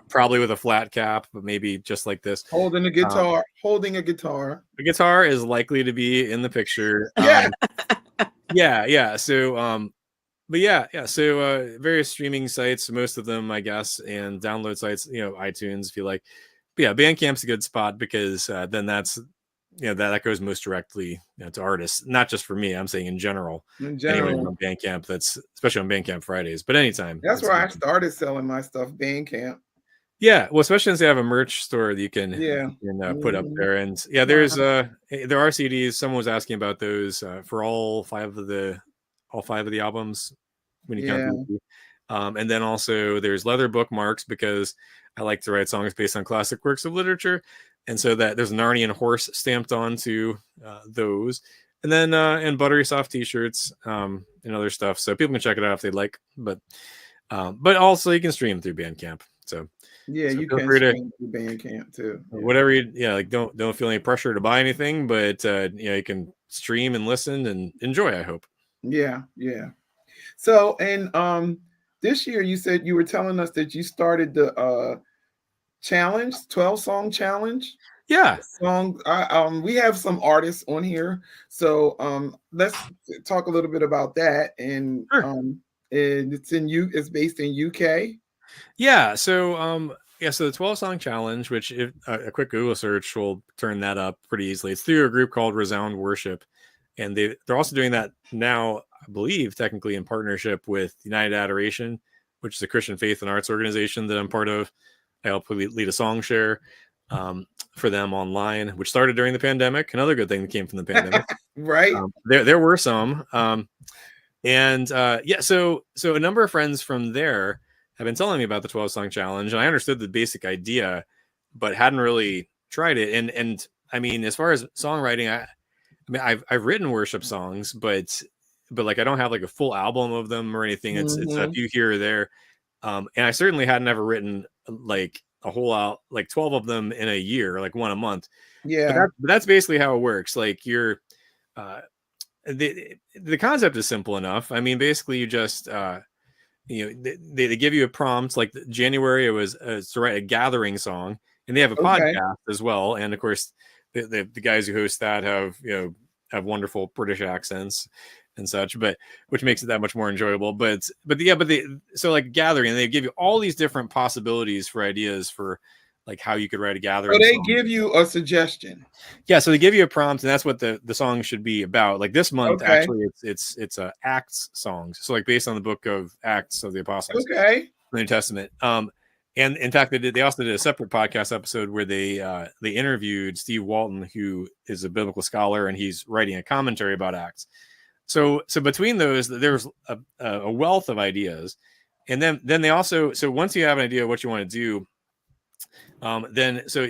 Probably with a flat cap, but maybe just like this, holding a guitar. The guitar is likely to be in the picture. So various streaming sites, most of them, I guess, and download sites, iTunes if you like. But Bandcamp's a good spot because then that's that goes most directly to artists, not just for me. I'm saying in general. Anyway, on Bandcamp, that's especially on Bandcamp Fridays, but anytime. That's where I started selling my stuff, Bandcamp. Yeah, well, especially since they have a merch store that you can put up there, and there's there are CDs. Someone was asking about those for all five of the albums when you count them. And then also there's leather bookmarks because I like to write songs based on classic works of literature. And so that there's an Narnian horse stamped onto those. and then and buttery soft t-shirts and other stuff. So people can check it out if they'd like. But also you can stream through Bandcamp. So Yeah, you feel can free to stream through Bandcamp too. Yeah. whatever you like. Don't feel any pressure to buy anything, but you can stream and listen and enjoy, I hope. Yeah, yeah. So, and this year you said you were telling us that you started the challenge, 12-song challenge. Yeah. Song. We have some artists on here, so let's talk a little bit about that. And Sure. it's based in UK. Yeah. So so the 12-song challenge, which if a quick Google search will turn that up pretty easily. It's through a group called Resound Worship, and they're also doing that now, I believe, technically in partnership with United Adoration, which is a Christian faith and arts organization that I'm part of. I help lead a song share for them online, which started during the pandemic. Another good thing that came from the pandemic. Right. There were some. So a number of friends from there have been telling me about the 12-song challenge, and I understood the basic idea, but hadn't really tried it. And I mean, as far as songwriting, I mean, I've written worship songs, but like I don't have like a full album of them or anything. It's a few here or there, and I certainly had never written like a whole out like 12 of them in a year, like one a month. Yeah. But that's basically how it works. Like you're the concept is simple enough. I mean, basically you just they give you a prompt. Like January, it was to write a gathering song, and they have a podcast as well. And of course, the guys who host that have wonderful British accents and such, but which makes it that much more enjoyable. So like gathering, and they give you all these different possibilities for ideas for like how you could write a gathering. So they song. give you a suggestion. Yeah, so they give you a prompt, and that's what the song should be about. Like this month, actually, it's Acts songs. So like based on the book of Acts of the Apostles, the New Testament. And in fact, they also did a separate podcast episode where they interviewed Steve Walton, who is a biblical scholar, and he's writing a commentary about Acts. So between those, there's a wealth of ideas, and then they also, so once you have an idea of what you want to do, then so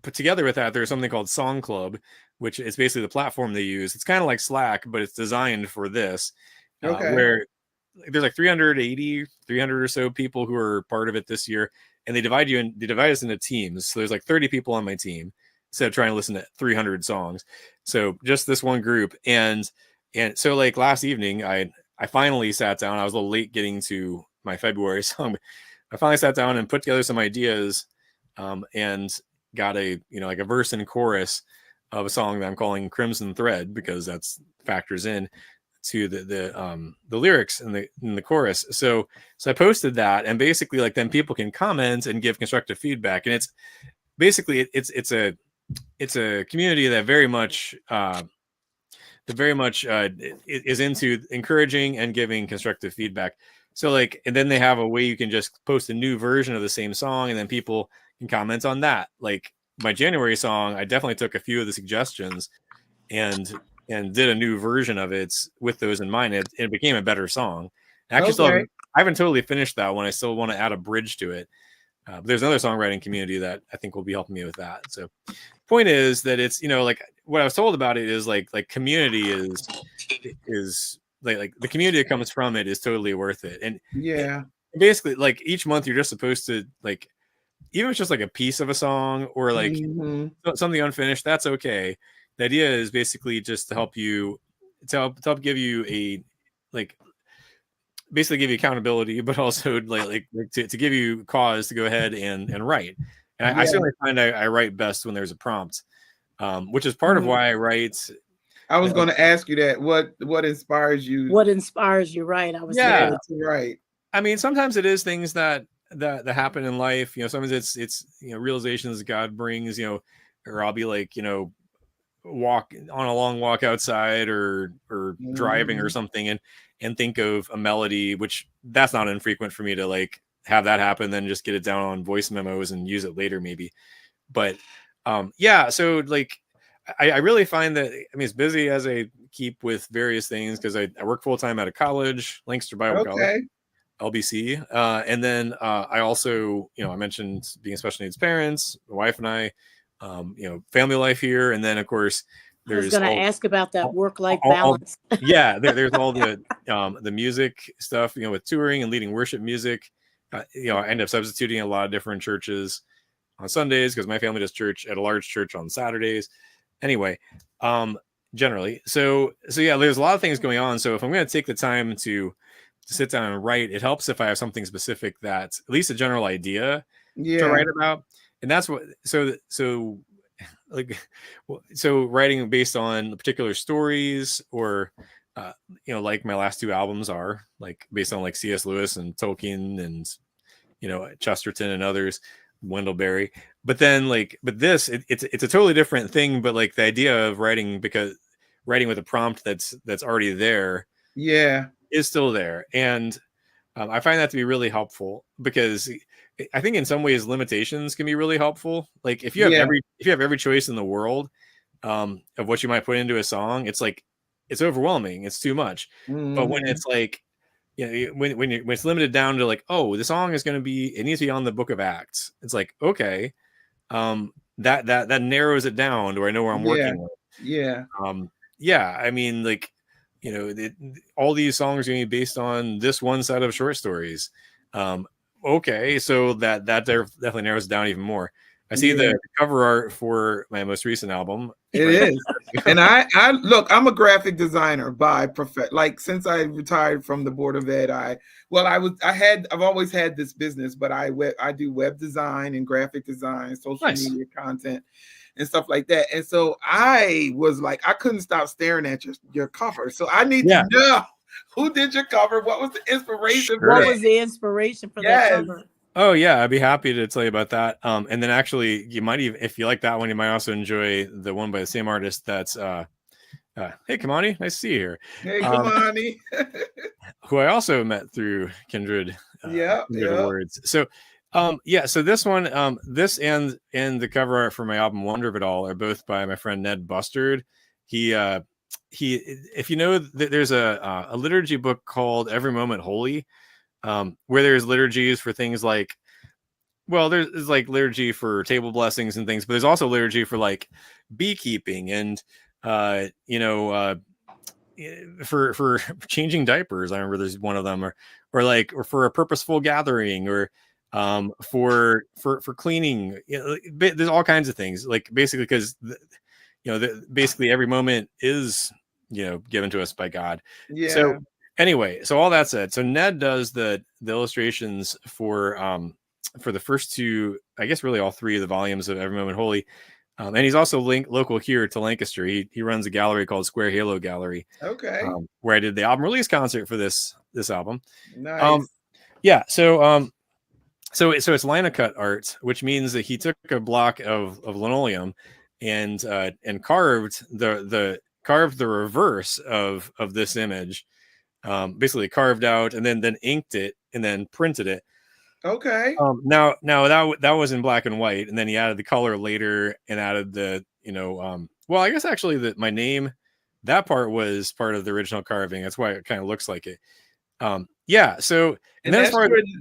put together with that, there's something called Song Club, which is basically the platform they use. It's kind of like Slack, but it's designed for this, where there's like 300 or so people who are part of it this year, and they divide us into teams. So there's like 30 people on my team instead of trying to listen to 300 songs. So just this one group, and so like last evening, I finally sat down. I was a little late getting to my February song. I finally sat down and put together some ideas, and got a like a verse and chorus of a song that I'm calling Crimson Thread, because that's factors in to the lyrics in the chorus. So I posted that, and basically like then people can comment and give constructive feedback, and it's basically it's a community that very much is into encouraging and giving constructive feedback. So like, and then they have a way you can just post a new version of the same song, and then people can comment on that. Like my January song, I definitely took a few of the suggestions and did a new version of it with those in mind. It became a better song. Actually, I haven't totally finished that one. I still want to add a bridge to it. But there's another songwriting community that I think will be helping me with that. So point is that it's, like what I was told about it is like community is like the community that comes from it is totally worth it. And basically like each month you're just supposed to like, even if it's just like a piece of a song or like something unfinished, that's okay. The idea is basically just to help you, to help give you a like basically give you accountability, but also like to give you cause to go ahead and write. And I certainly find I write best when there's a prompt, which is part of why I write. I was going to ask you that. What inspires you? What inspires you, right? I was to write. I mean, sometimes it is things that happen in life. Sometimes it's realizations God brings. Or I'll be like walk on a long walk outside or driving or something, and think of a melody, which that's not infrequent for me to like have that happen, then just get it down on voice memos and use it later maybe. But so like I really find that, I mean, as busy as I keep with various things, because I work full time at a college, Lancaster Bible College, LBC, and then I also, I mentioned being special needs parents, my wife and I, family life here, and then of course I was There's going to ask about that work-life all balance. yeah, there's all the music stuff, with touring and leading worship music. I end up substituting a lot of different churches on Sundays because my family does church at a large church on Saturdays. Anyway, generally, so yeah, there's a lot of things going on. So if I'm going to take the time to sit down and write, it helps if I have something specific that's at least a general idea to write about. And that's what, so writing based on particular stories or, like my last two albums are like based on like C.S. Lewis and Tolkien and, Chesterton and others, Wendell Berry. But then it's a totally different thing. But like the idea of writing with a prompt that's already there. Yeah. Is still there. And I find that to be really helpful because I think in some ways limitations can be really helpful. Like if you have every choice in the world of what you might put into a song, it's like it's overwhelming. It's too much. Mm-hmm. But when it's like, when it's limited down to like, oh, the song is going to be, it needs to be on the Book of Acts. It's like, okay, that narrows it down to I know where I'm working with. Yeah. I mean, like, all these songs are going to be based on this one set of short stories. Okay, so that definitely narrows it down even more. I see the cover art for my most recent album. It is. And I look, I'm a graphic designer by profession. Like since I retired from the Board of Ed, I've always had this business, but I do web design and graphic design, social media content and stuff like that. And so I was like, I couldn't stop staring at your cover. So I need to know who did your cover? What was the inspiration? Sure. What was the inspiration for that cover? Oh yeah, I'd be happy to tell you about that. And then actually, you might even, if you like that one, you might also enjoy the one by the same artist. That's hey Kamani, nice to see you here. Hey Kamani, who I also met through Kindred. Words. So so this one, this and the cover art for my album Wonder of It All are both by my friend Ned Bustard. He if you know, there's a liturgy book called Every Moment Holy. Where there's liturgies for things like, well, there's like liturgy for table blessings and things, but there's also liturgy for like beekeeping and, for changing diapers. I remember there's one of them, or for a purposeful gathering, or for cleaning. There's all kinds of things, like basically because basically every moment is given to us by God. Yeah. So anyway, so all that said, so Ned does the illustrations for the first two, I guess really all three of the volumes of Every Moment Holy. And he's also local here to Lancaster. He runs a gallery called Square Halo Gallery. Okay. Where I did the album release concert for this album. Nice. So it's linocut art, which means that he took a block of linoleum and carved the reverse of this image. Basically carved out and then inked it and then printed it. Okay. Now that was in black and white, and then he added the color later and added the well, I guess actually my name, that part was part of the original carving. That's why it kind of looks like it. So and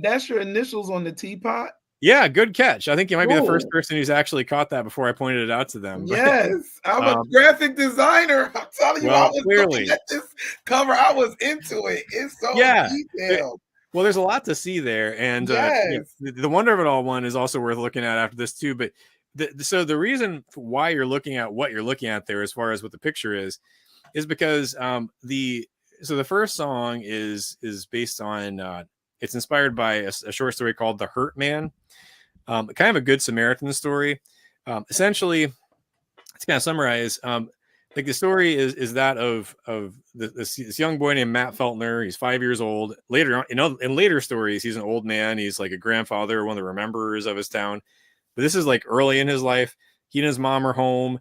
that's your initials on the teapot. Yeah, good catch. I think you might be the first person who's actually caught that before I pointed it out to them. Yes, I'm a graphic designer. I'm telling you, I was looking at this cover. I was into it. It's so detailed. Well, there's a lot to see there, and the Wonder of It All one is also worth looking at after this too. But so the reason why you're looking at what you're looking at there, as far as what the picture is because the first song is based on it's inspired by a short story called The Hurt Man. Kind of a Good Samaritan story. Essentially, to kind of summarize, like the story is that of this young boy named Matt Feltner. He's 5 years old. Later on, in later stories, he's an old man. He's like a grandfather, one of the rememberers of his town. But this is like early in his life. He and his mom are home.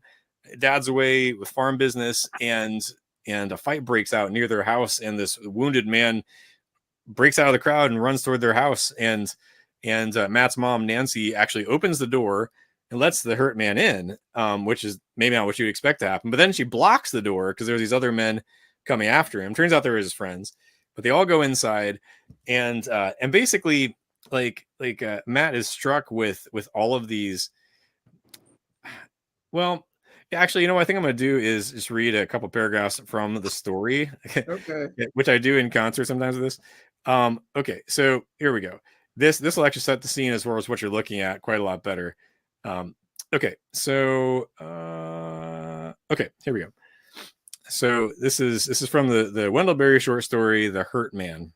Dad's away with farm business, and a fight breaks out near their house. And this wounded man breaks out of the crowd and runs toward their house. And Matt's mom, Nancy, actually opens the door and lets the hurt man in, which is maybe not what you'd expect to happen. But then she blocks the door because there's these other men coming after him. Turns out they're his friends, but they all go inside, and basically, like Matt is struck with all of these. Well, Actually, what I think I'm going to do is just read a couple paragraphs from the story, Okay. which I do in concert sometimes with this. Okay, so here we go. This will actually set the scene as far as what you're looking at quite a lot better. Okay, so okay, here we go. So this is from the Wendell Berry short story, The Hurt Man.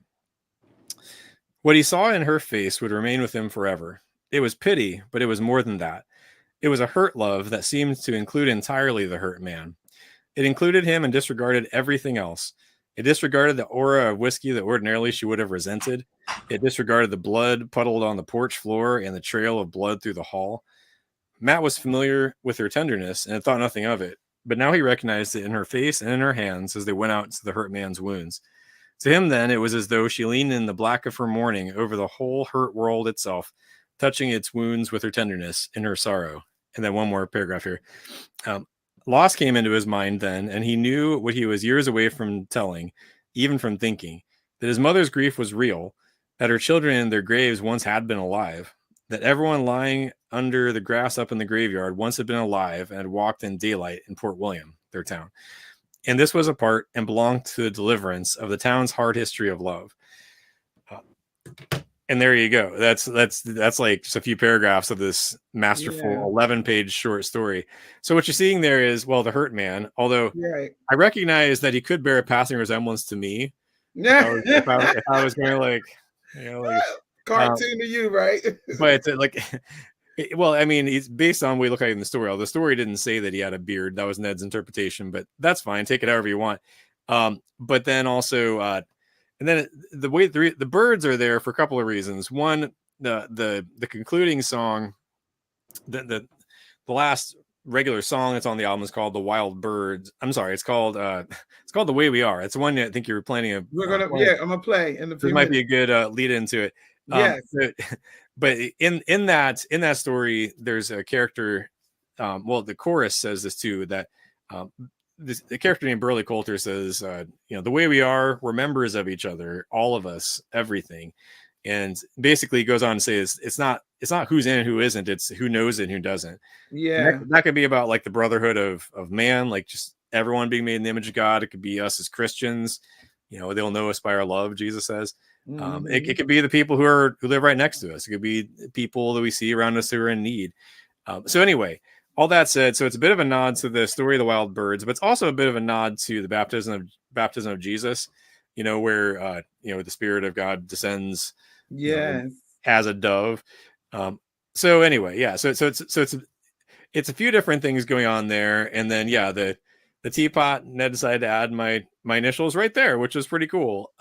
What he saw in her face would remain with him forever. It was pity, but it was more than that. It was a hurt love that seemed to include entirely the hurt man. It included him and disregarded everything else. It disregarded the aura of whiskey that ordinarily she would have resented. It disregarded the blood puddled on the porch floor and the trail of blood through the hall. Matt was familiar with her tenderness and had thought nothing of it, but now he recognized it in her face and in her hands as they went out to the hurt man's wounds. To him, then, it was as though she leaned in the black of her mourning over the whole hurt world itself, touching its wounds with her tenderness in her sorrow. And then one more paragraph here. Loss came into his mind then, and he knew what he was years away from telling, even from thinking, that his mother's grief was real, that her children in their graves once had been alive, that everyone lying under the grass up in the graveyard once had been alive and had walked in daylight in Port William, their town. And this was a part and belonged to the deliverance of the town's hard history of love. And there you go. That's like just a few paragraphs of this masterful 11-page short story. So what you're seeing there is, well, the hurt man, although I recognize that he could bear a passing resemblance to me. Yeah. If I was going like, cartoon to you, right? But well, I mean, it's based on what we look like in the story. The story didn't say that he had a beard. That was Ned's interpretation, but that's fine. Take it however you want. But then also, and then the way the birds are there for a couple of reasons. One, the concluding song, the last regular song that's on the album is called "The Wild Birds." I'm sorry, it's called "The Way We Are." It's the one that I think you were planning on. I'm gonna play in the. This might be a good lead into it. Yes. But in that story, there's a character. Well, the chorus says this too, that the character named Burley Coulter says, the way we are, we're members of each other, all of us, everything. And basically goes on to say it's not who's in and who isn't, it's who knows it and who doesn't. Yeah. That could be about like the brotherhood of man, like just everyone being made in the image of God. It could be us as Christians. They'll know us by our love, Jesus says. It could be the people who live right next to us. It could be people that we see around us who are in need. So anyway, all that said, so it's a bit of a nod to the story of the wild birds, but it's also a bit of a nod to the baptism of Jesus, where the Spirit of God descends, as a dove. So anyway, yeah. So it's a few different things going on there, and then the teapot, Ned decided to add my initials right there, which was pretty cool.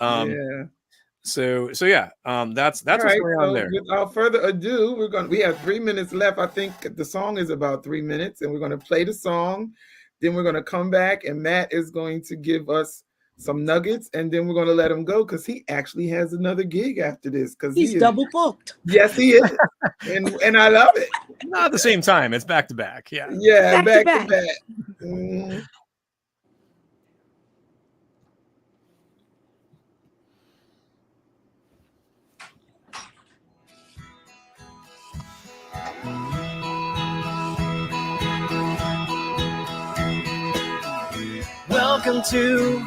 So that's what's going on there. Without further ado, we have 3 minutes left. I think the song is about 3 minutes, and we're going to play the song. Then we're going to come back, and Matt is going to give us some nuggets, and then we're going to let him go because he actually has another gig after this. Because he's double booked. Yes, he is, and I love it. Not at the same time; it's back to back. Yeah, back to back. Welcome to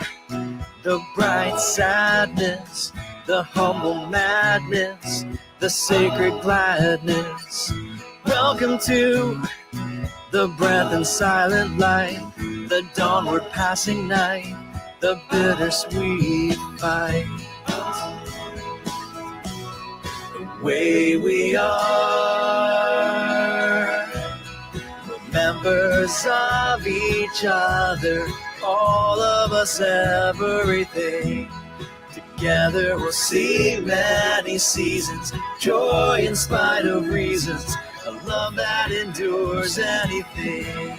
the bright sadness, the humble madness, the sacred gladness. Welcome to the breath and silent light, the dawnward passing night, the bittersweet fight. The way we are, we're members of each other, all of us, everything. Together we'll see many seasons, joy in spite of reasons, a love that endures anything.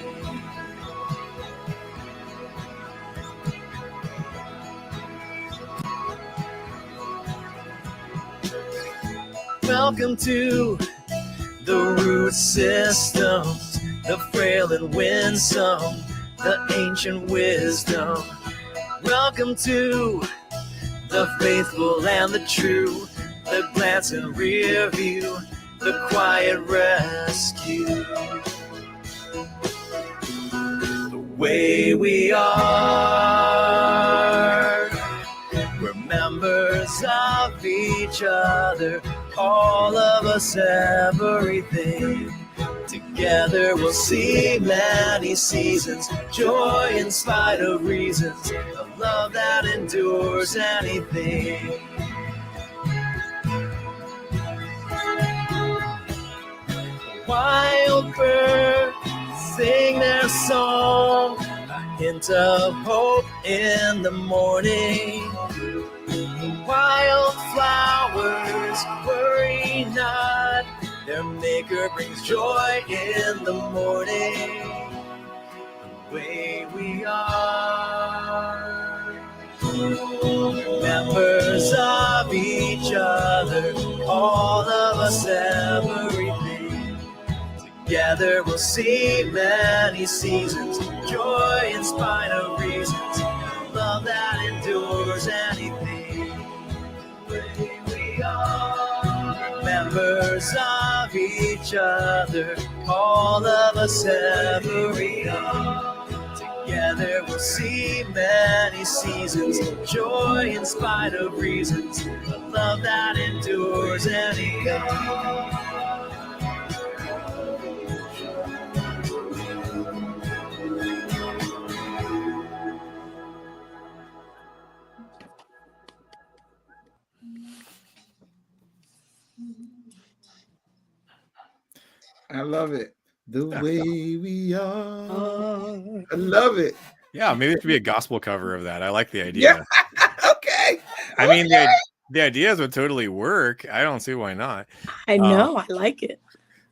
Welcome to the root systems, the frail and winsome, the ancient wisdom. Welcome to the faithful and the true, the glance and rear view, the quiet rescue. way we are. We're members of each other, all of us, everything. Together we'll see many seasons, joy in spite of reasons, a love that endures anything. Wild birds sing their song, a hint of hope in the morning. Wildflowers worry not, their maker brings joy in the morning. The way we are, members of each other, all of us, everything. Together we'll see many seasons, joy in spite of reasons, love that endures anything. The way we are, members of each other, all of us, everything. Together we'll see many seasons, joy in spite of reasons, a love that endures anything. I love it. The way we are. I love it. Yeah, maybe it could be a gospel cover of that. I like the idea. Yeah. Okay. I mean, the ideas would totally work. I don't see why not. I know. I like it.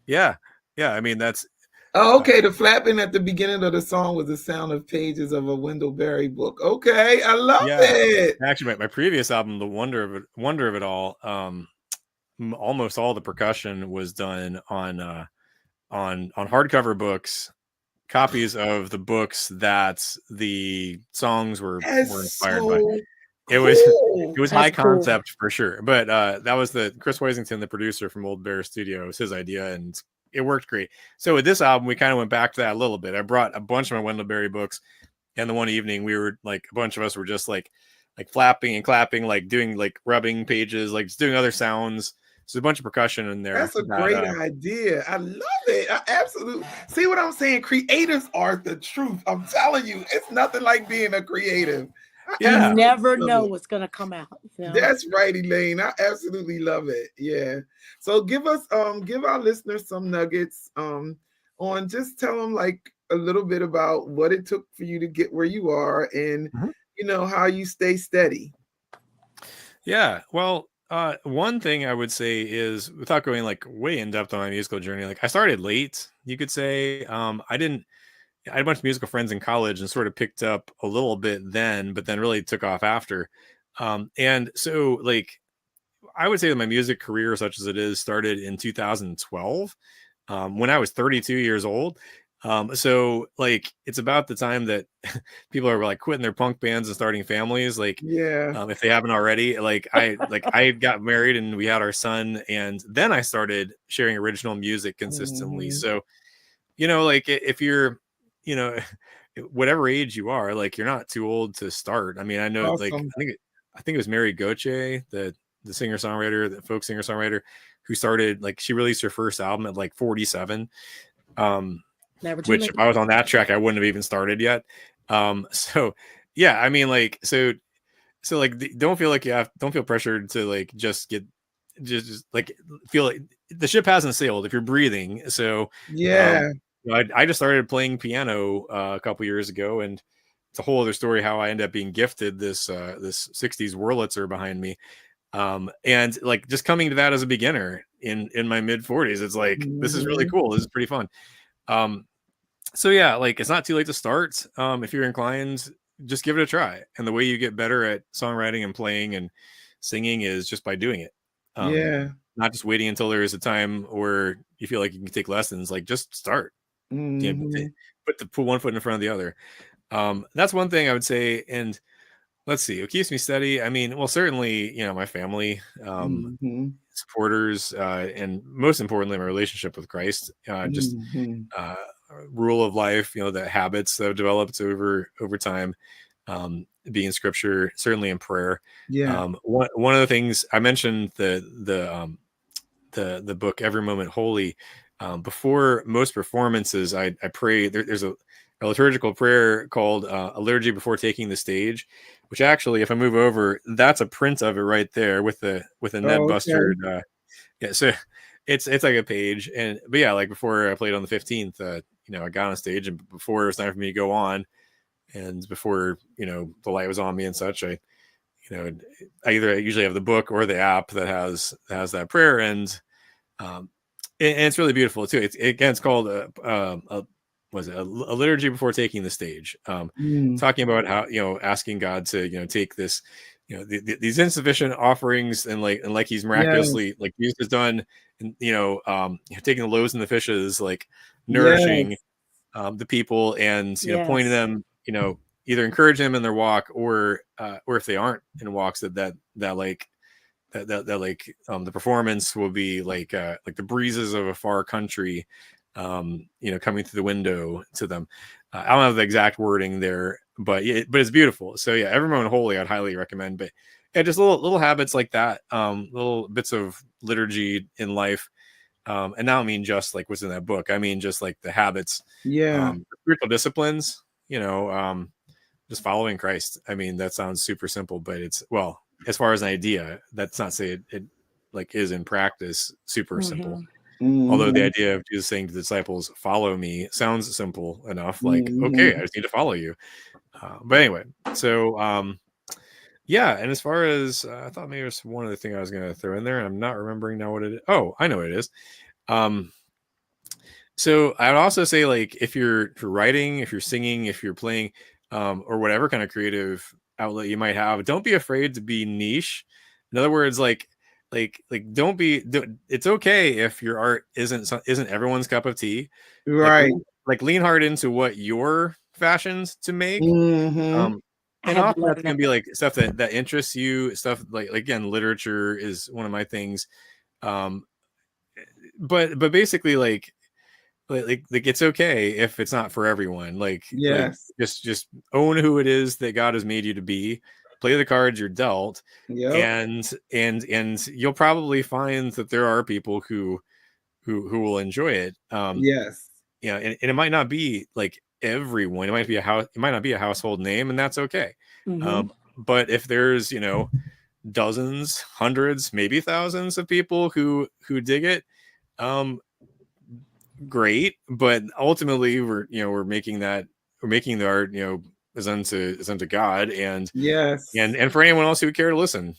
Yeah. Yeah. I mean, that's. Oh, okay. The flapping at the beginning of the song was the sound of pages of a Wendell Berry book. Okay. I love it. Actually, my previous album, The Wonder of It All, almost all the percussion was done on hardcover books, copies of the books that the songs were inspired by. It was high concept for sure, but that was Chris Weisington, the producer from Old Bear Studio, was his idea, and it worked great. So with this album, we kind of went back to that a little bit. I brought a bunch of my Wendell Berry books, and the one evening we were like, a bunch of us were just like flapping and clapping, like doing like rubbing pages, like just doing other sounds. So a bunch of percussion in there. That's a great idea. I love it. I absolutely see what I'm saying. Creatives are the truth. I'm telling you, it's nothing like being a creative. You never know what's going to come out. You know? That's right, Elaine. I absolutely love it. Yeah. So give our listeners some nuggets on just tell them like a little bit about what it took for you to get where you are and you know how you stay steady. Yeah. Well, one thing I would say is, without going like way in depth on my musical journey, like I started late, you could say. I had a bunch of musical friends in college and sort of picked up a little bit then, but then really took off after. And so like, I would say that my music career, such as it is, started in 2012, when I was 32 years old. So like, it's about the time that people are like quitting their punk bands and starting families. Like, if they haven't already, like I got married and we had our son, and then I started sharing original music consistently. So, you know, like if you're, you know, whatever age you are, like you're not too old to start. I mean, I know, like I think it was Mary Gauthier, the singer-songwriter, the folk singer-songwriter, who started, like, she released her first album at like 47. Which if I was on that track, I wouldn't have even started yet. So yeah, I mean, like, so like, don't feel pressured to like just like feel like the ship hasn't sailed if you're breathing. So I just started playing piano a couple years ago, and it's a whole other story how I ended up being gifted this 60s Wurlitzer behind me. And like just coming to that as a beginner in my mid 40s, it's like, this is really cool. This is pretty fun. So yeah, like it's not too late to start. If you're inclined, just give it a try. And the way you get better at songwriting and playing and singing is just by doing it. Not just waiting until there is a time where you feel like you can take lessons. Like, just start. Put one foot in front of the other. That's one thing I would say. And let's see, what keeps me steady. I mean, well, certainly, you know, my family, supporters, and most importantly, my relationship with Christ. rule of life, the habits that have developed over time, be in scripture, certainly in prayer. Yeah. One of the things I mentioned, the book Every Moment Holy. Before most performances, I pray. There's a liturgical prayer called a liturgy before taking the stage, which actually, if I move over, that's a print of it right there with a Ned Bustard. Yeah, so it's like a page, but yeah, like before I played on the 15th, I got on stage, and before it was time for me to go on, and before the light was on me and such, I usually have the book or the app that has that prayer, and it's really beautiful too. It's called a liturgy before taking the stage, talking about how asking God to take this these insufficient offerings, and like he's miraculously, like Jesus has done, and taking the loaves and the fishes, like nourishing the people, and pointing them, either encourage them in their walk, or if they aren't in walks, that the performance will be like the breezes of a far country, coming through the window to them. I don't have the exact wording there, but it's beautiful. So yeah, Every Moment Holy, I'd highly recommend. But yeah, just little habits like that, little bits of liturgy in life. And I don't mean just like what's in that book. I mean just like the habits, spiritual disciplines, just following Christ. I mean, that sounds super simple, but it's, well, as far as an idea, that's not say it like is in practice super simple. Although the idea of Jesus saying to the disciples, "Follow me," sounds simple enough. Like, okay, I just need to follow you. But anyway, so yeah. And as far as I thought, maybe there's one other thing I was going to throw in there, and I'm not remembering now what it is. Oh, I know what it is. So I would also say, like, if you're writing, if you're singing, if you're playing, or whatever kind of creative outlet you might have, don't be afraid to be niche. In other words, don't be. It's okay if your art isn't everyone's cup of tea. Right. Like lean hard into what you're fashioned to make. And often that's gonna be like stuff that interests you. Stuff like again, literature is one of my things. But basically, like it's okay if it's not for everyone. Just own who it is that God has made you to be. Play the cards you're dealt, and you'll probably find that there are people who will enjoy it. And it might not be like everyone. It might not be a household name, and that's okay. But if there's dozens, hundreds, maybe thousands of people who dig it, great. But ultimately, we're making the art is unto God, and and for anyone else who would care to listen.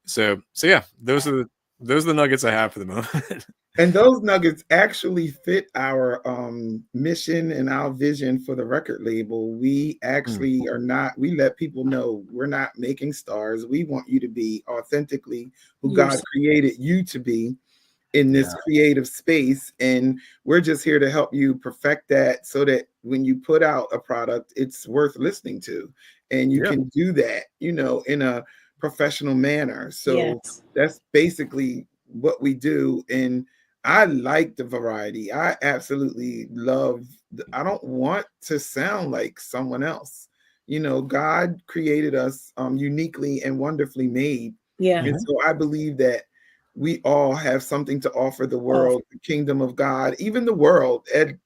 So yeah, those are the nuggets I have for the moment. And those nuggets actually fit our mission and our vision for the record label. We actually we let people know we're not making stars. We want you to be authentically who God created you to be in this creative space, and we're just here to help you perfect that, so that when you put out a product, it's worth listening to, and you can do that in a professional manner. So that's basically what we do. And I like the variety. I absolutely love I don't want to sound like someone else. God created us uniquely and wonderfully made. And so I believe that we all have something to offer the world, the kingdom of God, even the world, and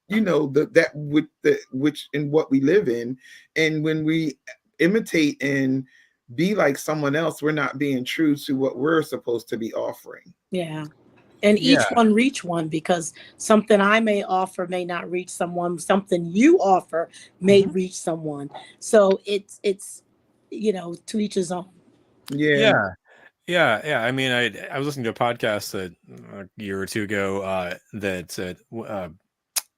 which in what we live in. And when we imitate and be like someone else, we're not being true to what we're supposed to be offering. And each one reach one, because something I may offer may not reach someone. Something you offer may reach someone. So it's to each his own. Yeah. I mean, I was listening to a podcast a year or two ago that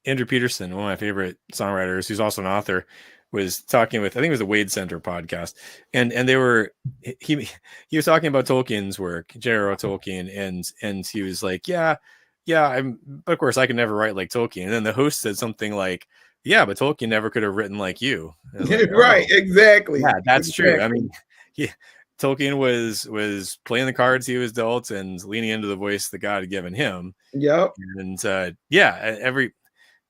Andrew Peterson, one of my favorite songwriters, who's also an author, was talking with, I think it was the Wade Center podcast, and they were he was talking about Tolkien's work, J.R.R. Tolkien, and he was like, but of course I can never write like Tolkien. And then the host said something like, but Tolkien never could have written like you. Like, right, exactly. Yeah, that's true. I mean, Tolkien was playing the cards he was dealt and leaning into the voice that God had given him. Yep. And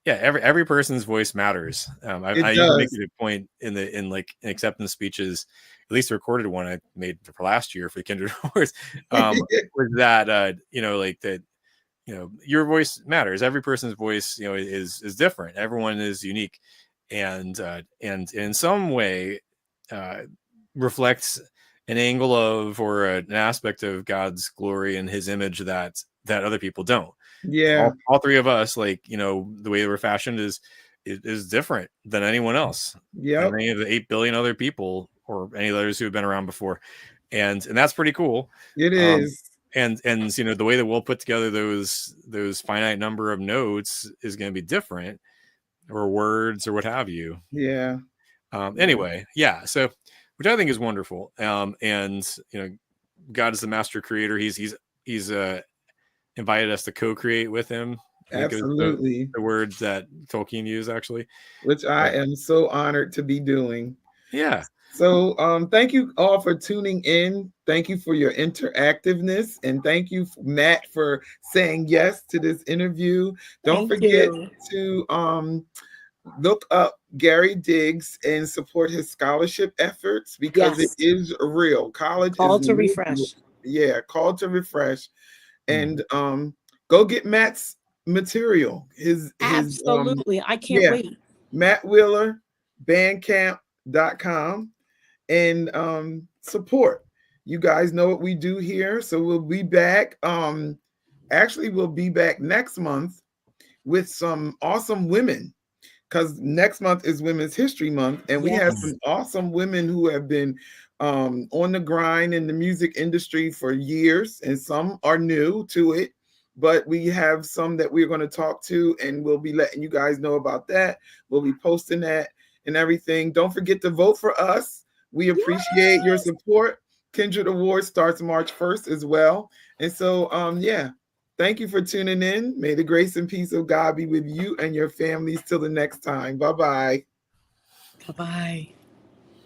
every person's voice matters. I used to make it a point in acceptance speeches, at least the recorded one I made for last year for the Kindred Awards, was that your voice matters. Every person's voice is different. Everyone is unique, and in some way reflects an angle of or an aspect of God's glory and His image that other people don't. Yeah. All three of us, the way we're fashioned is different than anyone else. Yeah. Any of the 8 billion other people or any others who have been around before. And that's pretty cool. It is. And the way that we'll put together those finite number of notes is going to be different, or words or what have you. Yeah. Anyway, yeah. So, which I think is wonderful. And God is the master creator. He's invited us to co-create with him. Absolutely. The words that Tolkien used, actually, which I am so honored to be doing. Yeah. So thank you all for tuning in. Thank you for your interactiveness, and thank you, Matt, for saying yes to this interview. Don't forget to look up Gary Diggs and support his scholarship efforts, because it is real. College call is to refresh. Yeah, call to refresh. And go get Matt's material. Absolutely. I can't wait. Matt Wheeler, bandcamp.com, and support. You guys know what we do here. So we'll be back. Actually, we'll be back next month with some awesome women, because next month is Women's History Month, and we have some awesome women who have been on the grind in the music industry for years, and some are new to it, but we have some that we're going to talk to, and we'll be letting you guys know about that. We'll be posting that and everything. Don't forget to vote for us. We appreciate your support. Kindred Awards starts March 1st as well. And so, thank you for tuning in. May the grace and peace of God be with you and your families till the next time. Bye-bye. Bye-bye.